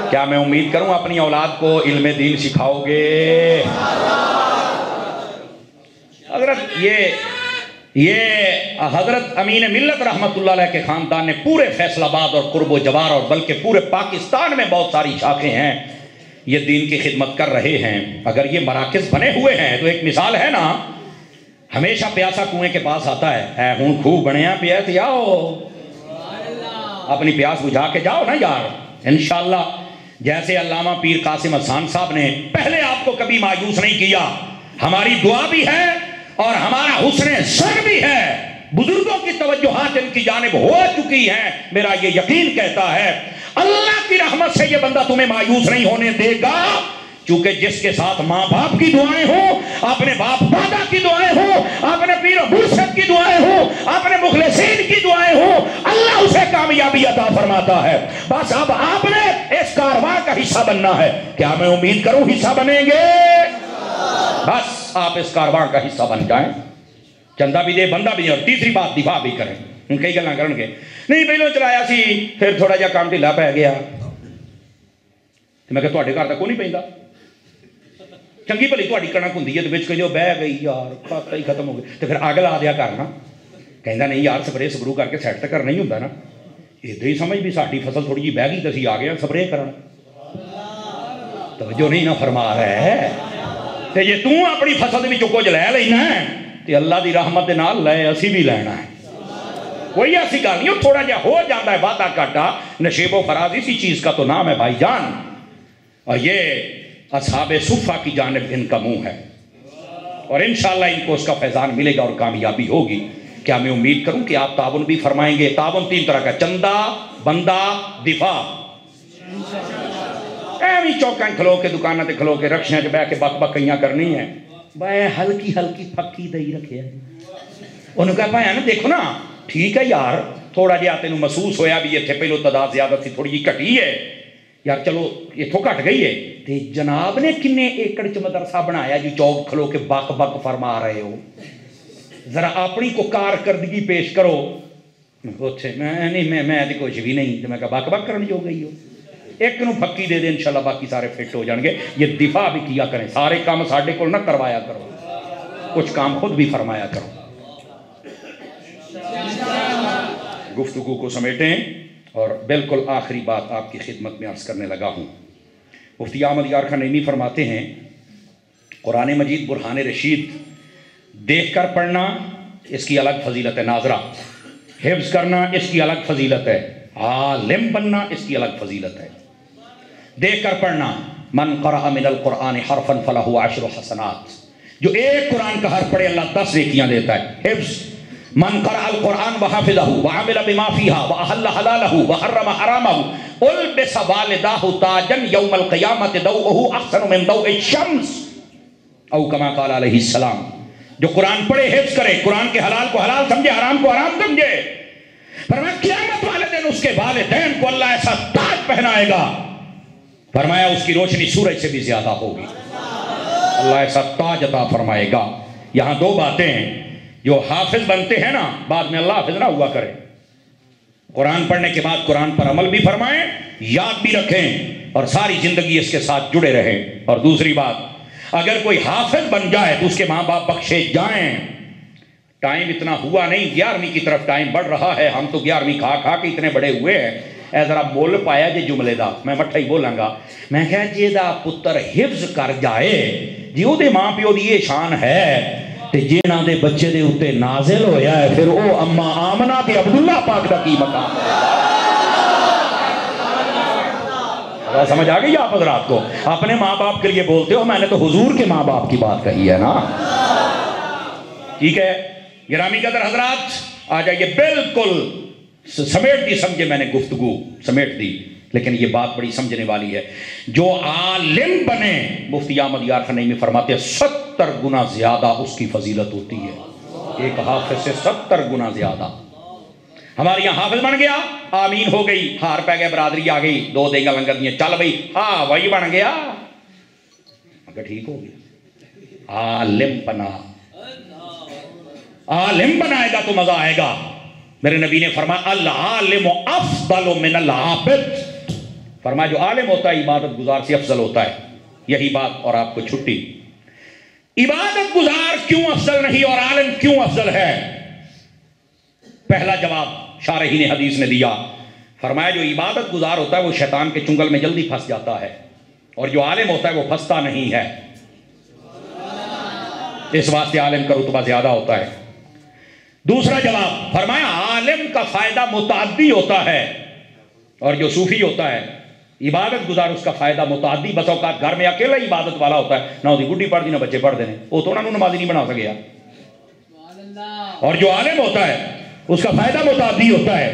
کیا میں امید کروں اپنی اولاد کو علم دین سکھاؤ گے؟ حضرت یہ حضرت امین ملت رحمت اللہ علیہ کے خاندان نے پورے فیصل آباد اور قرب و جوار اور بلکہ پورے پاکستان میں بہت ساری شاخیں ہیں، یہ دین کی خدمت کر رہے ہیں۔ اگر یہ مراکز بنے ہوئے ہیں تو ایک مثال ہے نا، ہمیشہ پیاسا کنویں کے پاس آتا ہے، اے ہوں خوب بنیا پیاس جاؤ، اپنی پیاس بجھا کے جاؤ نا یار، انشاءاللہ۔ جیسے علامہ پیر قاسم حسان صاحب نے پہلے آپ کو کبھی مایوس نہیں کیا، ہماری دعا بھی ہے اور ہمارا حسن ظن بھی ہے، بزرگوں کی توجہات ان کی جانب ہو چکی ہیں، میرا یہ یقین کہتا ہے اللہ کی رحمت سے یہ بندہ تمہیں مایوس نہیں ہونے دے گا، چونکہ جس کے ساتھ ماں باپ کی دعائیں ہوں، اپنے باپ دادا کی دعائیں ہوں، اپنے پیر و مرشد کی دعائیں ہوں، اپنے مخلصین کی دعائیں ہوں، اللہ اسے کامیابی عطا فرماتا ہے۔ بس اب آپ نے اس کارواں کا حصہ بننا ہے۔ کیا میں امید کروں حصہ بنیں گے؟ بس آپ اس کارواں کا حصہ بن جائیں، چندہ بھی دے بندہ بھی دے، اور تیسری بات دفاع بھی کریں۔ کئی گلاں کرن گے نہیں پہلو چلایا سی پھر تھوڑا جہا کام ڈھیلا پی گیا، میں کہ تواڈے گھر دا کوئی نہیں پیندا، چنگی بھلی تہاڈی کڑک ہوندی ہے تے وچ کہو بہ گئی یار کھاتا ہی ختم ہو گیا، تے پھر اگ لا دیا کرنا، کہندا نہیں یار سپرے سپرو کر کے سیٹ تے کرنا ہی ہوندا نا، ادھر ہی سمجھ بھی ساڈی فصل تھوڑی جی بہ گئی تے اسی آ گئے سپرے کرن، توجہ نہیں نہ فرما رہا ہے۔ تے جے تو اپنی فصل دے وچوں کچھ لے لینا ہے تے اللہ دی رحمت دے نال لے اسی بھی لینا ہے، کوئی ایسی گل نہیں، تھوڑا جہا ہو جاتا ہے وعدہ کاٹا، نشیب و فراز اسی چیز کا تو نام ہے بھائی جان، اور یہ اصحاب صفہ کی جانب ان کا منہ ہے، اور انشاءاللہ ان کو اس کا فیضان ملے گا اور کامیابی ہوگی۔ کیا میں امید کروں کہ آپ تعاون بھی فرمائیں گے؟ تعاون تین طرح کا، چندہ، بندہ، دفاع۔ ایویں چوکاں کھلو کے دکانوں تے کھلو کے رکشیاں چ بہ کے بک بکیاں کرنی ہے، بھائی ہلکی ہلکی پھکی دئی رکھے ہیں، انہوں کہا بھائی نا دیکھو نا ٹھیک ہے یار، تھوڑا جہا تینوں محسوس ہویا بھی اتنے پہلو تعداد زیادہ تھی تھوڑی جی گھٹی ہے یار، چلو اتوں گھٹ گئی ہے، تے جناب نے کنے ایکڑ چ مدرسہ بنایا جی چوک کھلو کے بک بک فرما رہے ہو، ذرا اپنی کو کارکردگی پیش کرو۔ میں کچھ بھی نہیں، تو میں کہا بک بک کرنے جو گئی ہو، ایک نو پھکی دے دے انشاءاللہ باقی سارے فٹ ہو جان گے۔ یہ دفاع بھی کیا کریں، سارے کام ساڈے کول نہ کروایا کرو، کچھ کام خود بھی فرمایا کرو۔ گفتگو کو سمیٹیں اور بالکل آخری بات آپ کی خدمت میں عرض کرنے لگا ہوں۔ مفتی احمد یار خان نعیمی فرماتے ہیں قرآن مجید برہان رشید دیکھ کر پڑھنا اس کی الگ فضیلت ہے ناظرہ، حفظ کرنا اس کی الگ فضیلت ہے، عالم بننا اس کی الگ فضیلت ہے۔ دیکھ کر پڑھنا، من قرأ من القرآن حرفا فلہ عشر حسنات، جو ایک قرآن کا حرف پڑھے اللہ 10 نیکیاں دیتا ہے۔ حفظ، من قرأ القرآن وحفظہ وعمل بما فیہا واحل حلالہ وحرم حرامہ البس والداہ تاجا یوم القیامت ضوءہ احسن من ضوء الشمس او کما قال علیہ السلام۔ جو قرآن پڑھے حفظ کرے، قرآن کے حلال کو حلال سمجھے، حرام کو حرام سمجھے، فرمایا قیامت والے دن اس کے والدین کو اللہ ایسا تاج پہنائے گا، فرمایا اس کی روشنی سورج سے بھی زیادہ ہوگی، اللہ ایسا تاج عطا فرمائے گا۔ یہاں دو باتیں ہیں، جو حافظ بنتے ہیں نا بعد میں اللہ حافظ نہ ہوا کرے، قرآن پڑھنے کے بعد قرآن پر عمل بھی فرمائیں، یاد بھی رکھیں اور ساری زندگی اس کے ساتھ جڑے رہیں۔ اور دوسری بات، اگر کوئی حافظ بن جائے تو اس کے ماں باپ بخشے جائیں۔ ٹائم اتنا ہوا نہیں، 11ویں کی طرف ٹائم بڑھ رہا ہے، ہم تو 11ویں کھا کھا کے اتنے بڑے ہوئے ہیں۔ اے ذرا بول پایا جی جملے دا، میں مٹھا ہی بولاں گا، میں کہا جی دا پتر حفظ کر جائے جی او دے ماں پیو دی یہ شان ہے، تے جینا دے بچے دے اتے نازل ہویا ہے، پھر او اما آمنہ تے عبداللہ پاک دا کی مقام ہے۔ سمجھ آ گئی آپ حضرات کو؟ اپنے ماں باپ کے لیے بولتے ہو، میں نے تو حضور کے ماں باپ کی بات کہی ہے نا۔ ٹھیک ہے گرامی قدر حضرات، آ جائیے، بالکل سمیٹ دی سمجھے، میں نے گفتگو سمیٹ دی، لیکن یہ بات بڑی سمجھنے والی ہے۔ جو عالم بنے، مفتی احمد یار خنیمی فرماتے ہیں 70 گنا زیادہ اس کی فضیلت ہوتی ہے ایک حافظ سے، 70 گنا زیادہ۔ ہمارے یہاں حافظ بن گیا، آمین ہو گئی، ہار پہ گئے، برادری آ گئی، 2 دینگا لنگر دیے، چل بھئی ہاں وہی بن گیا، اگر ٹھیک ہو گیا۔ عالم بنا، عالم بنائے گا تو مزہ آئے گا۔ میرے نبی نے فرمایا العالم افضل من العابد، فرمایا جو عالم ہوتا ہے عبادت گزار سے افضل ہوتا ہے۔ یہی بات، اور آپ کو چھٹی، عبادت گزار کیوں افضل نہیں اور عالم کیوں افضل ہے؟ پہلا جواب شارحین حدیث نے دیا، فرمایا جو عبادت گزار ہوتا ہے وہ شیطان کے چنگل میں جلدی پھنس جاتا ہے، اور جو عالم ہوتا ہے وہ پھنستا نہیں ہے، اس واسطے عالم کا رتبہ زیادہ ہوتا ہے۔ دوسرا جواب فرمایا عالم کا فائدہ متعدی ہوتا ہے، اور جو صوفی ہوتا ہے عبادت گزار اس کا فائدہ متعدی، بس اوقات گھر میں اکیلا عبادت والا ہوتا ہے، نہ وہ گڈی پڑھ دی نہ بچے پڑھ دینے، وہ تو انہوں نمازی نہیں بنا سکیا، اور جو عالم ہوتا ہے اس کا فائدہ متعدی ہوتا ہے،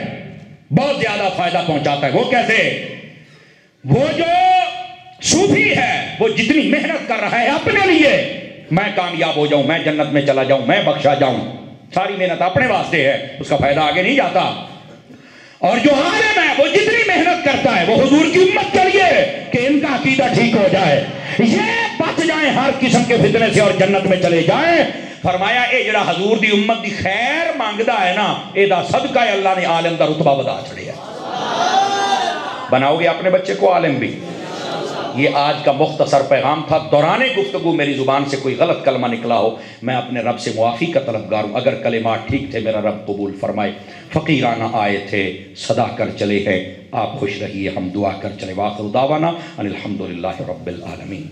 بہت زیادہ فائدہ پہنچاتا ہے۔ وہ کیسے؟ وہ جو صوفی ہے وہ جتنی محنت کر رہا ہے اپنے لیے، میں کامیاب ہو جاؤں، میں جنت میں چلا جاؤں، میں بخشا جاؤں، ساری محنت اپنے واسطے ہے، اس کا فائدہ آگے نہیں جاتا۔ اور جو عالم ہے وہ جتنی محنت کرتا ہے وہ حضور کی امت کے لیے کہ ان کا عقیدہ ٹھیک ہو جائے، یہ بچ جائیں ہر قسم کے فتنے سے اور جنت میں چلے جائیں۔ فرمایا اے جڑا حضور دی امت دی خیر مانگدا ہے نا، اے دا صدقہ ہے اللہ نے عالم دا رتبہ بدا چھڑیا۔ بناؤ گے اپنے بچے کو عالم بھی؟ یہ آج کا مختصر پیغام تھا۔ دوران گفتگو میری زبان سے کوئی غلط کلمہ نکلا ہو، میں اپنے رب سے معافی کا طلبگار ہوں۔ اگر کلمات ٹھیک تھے میرا رب قبول فرمائے۔ فقیرانہ آئے تھے، صدا کر چلے ہیں، آپ خوش رہیے، ہم دعا کر چلے۔ وآخر دعوانا ان الحمدللہ رب العالمین۔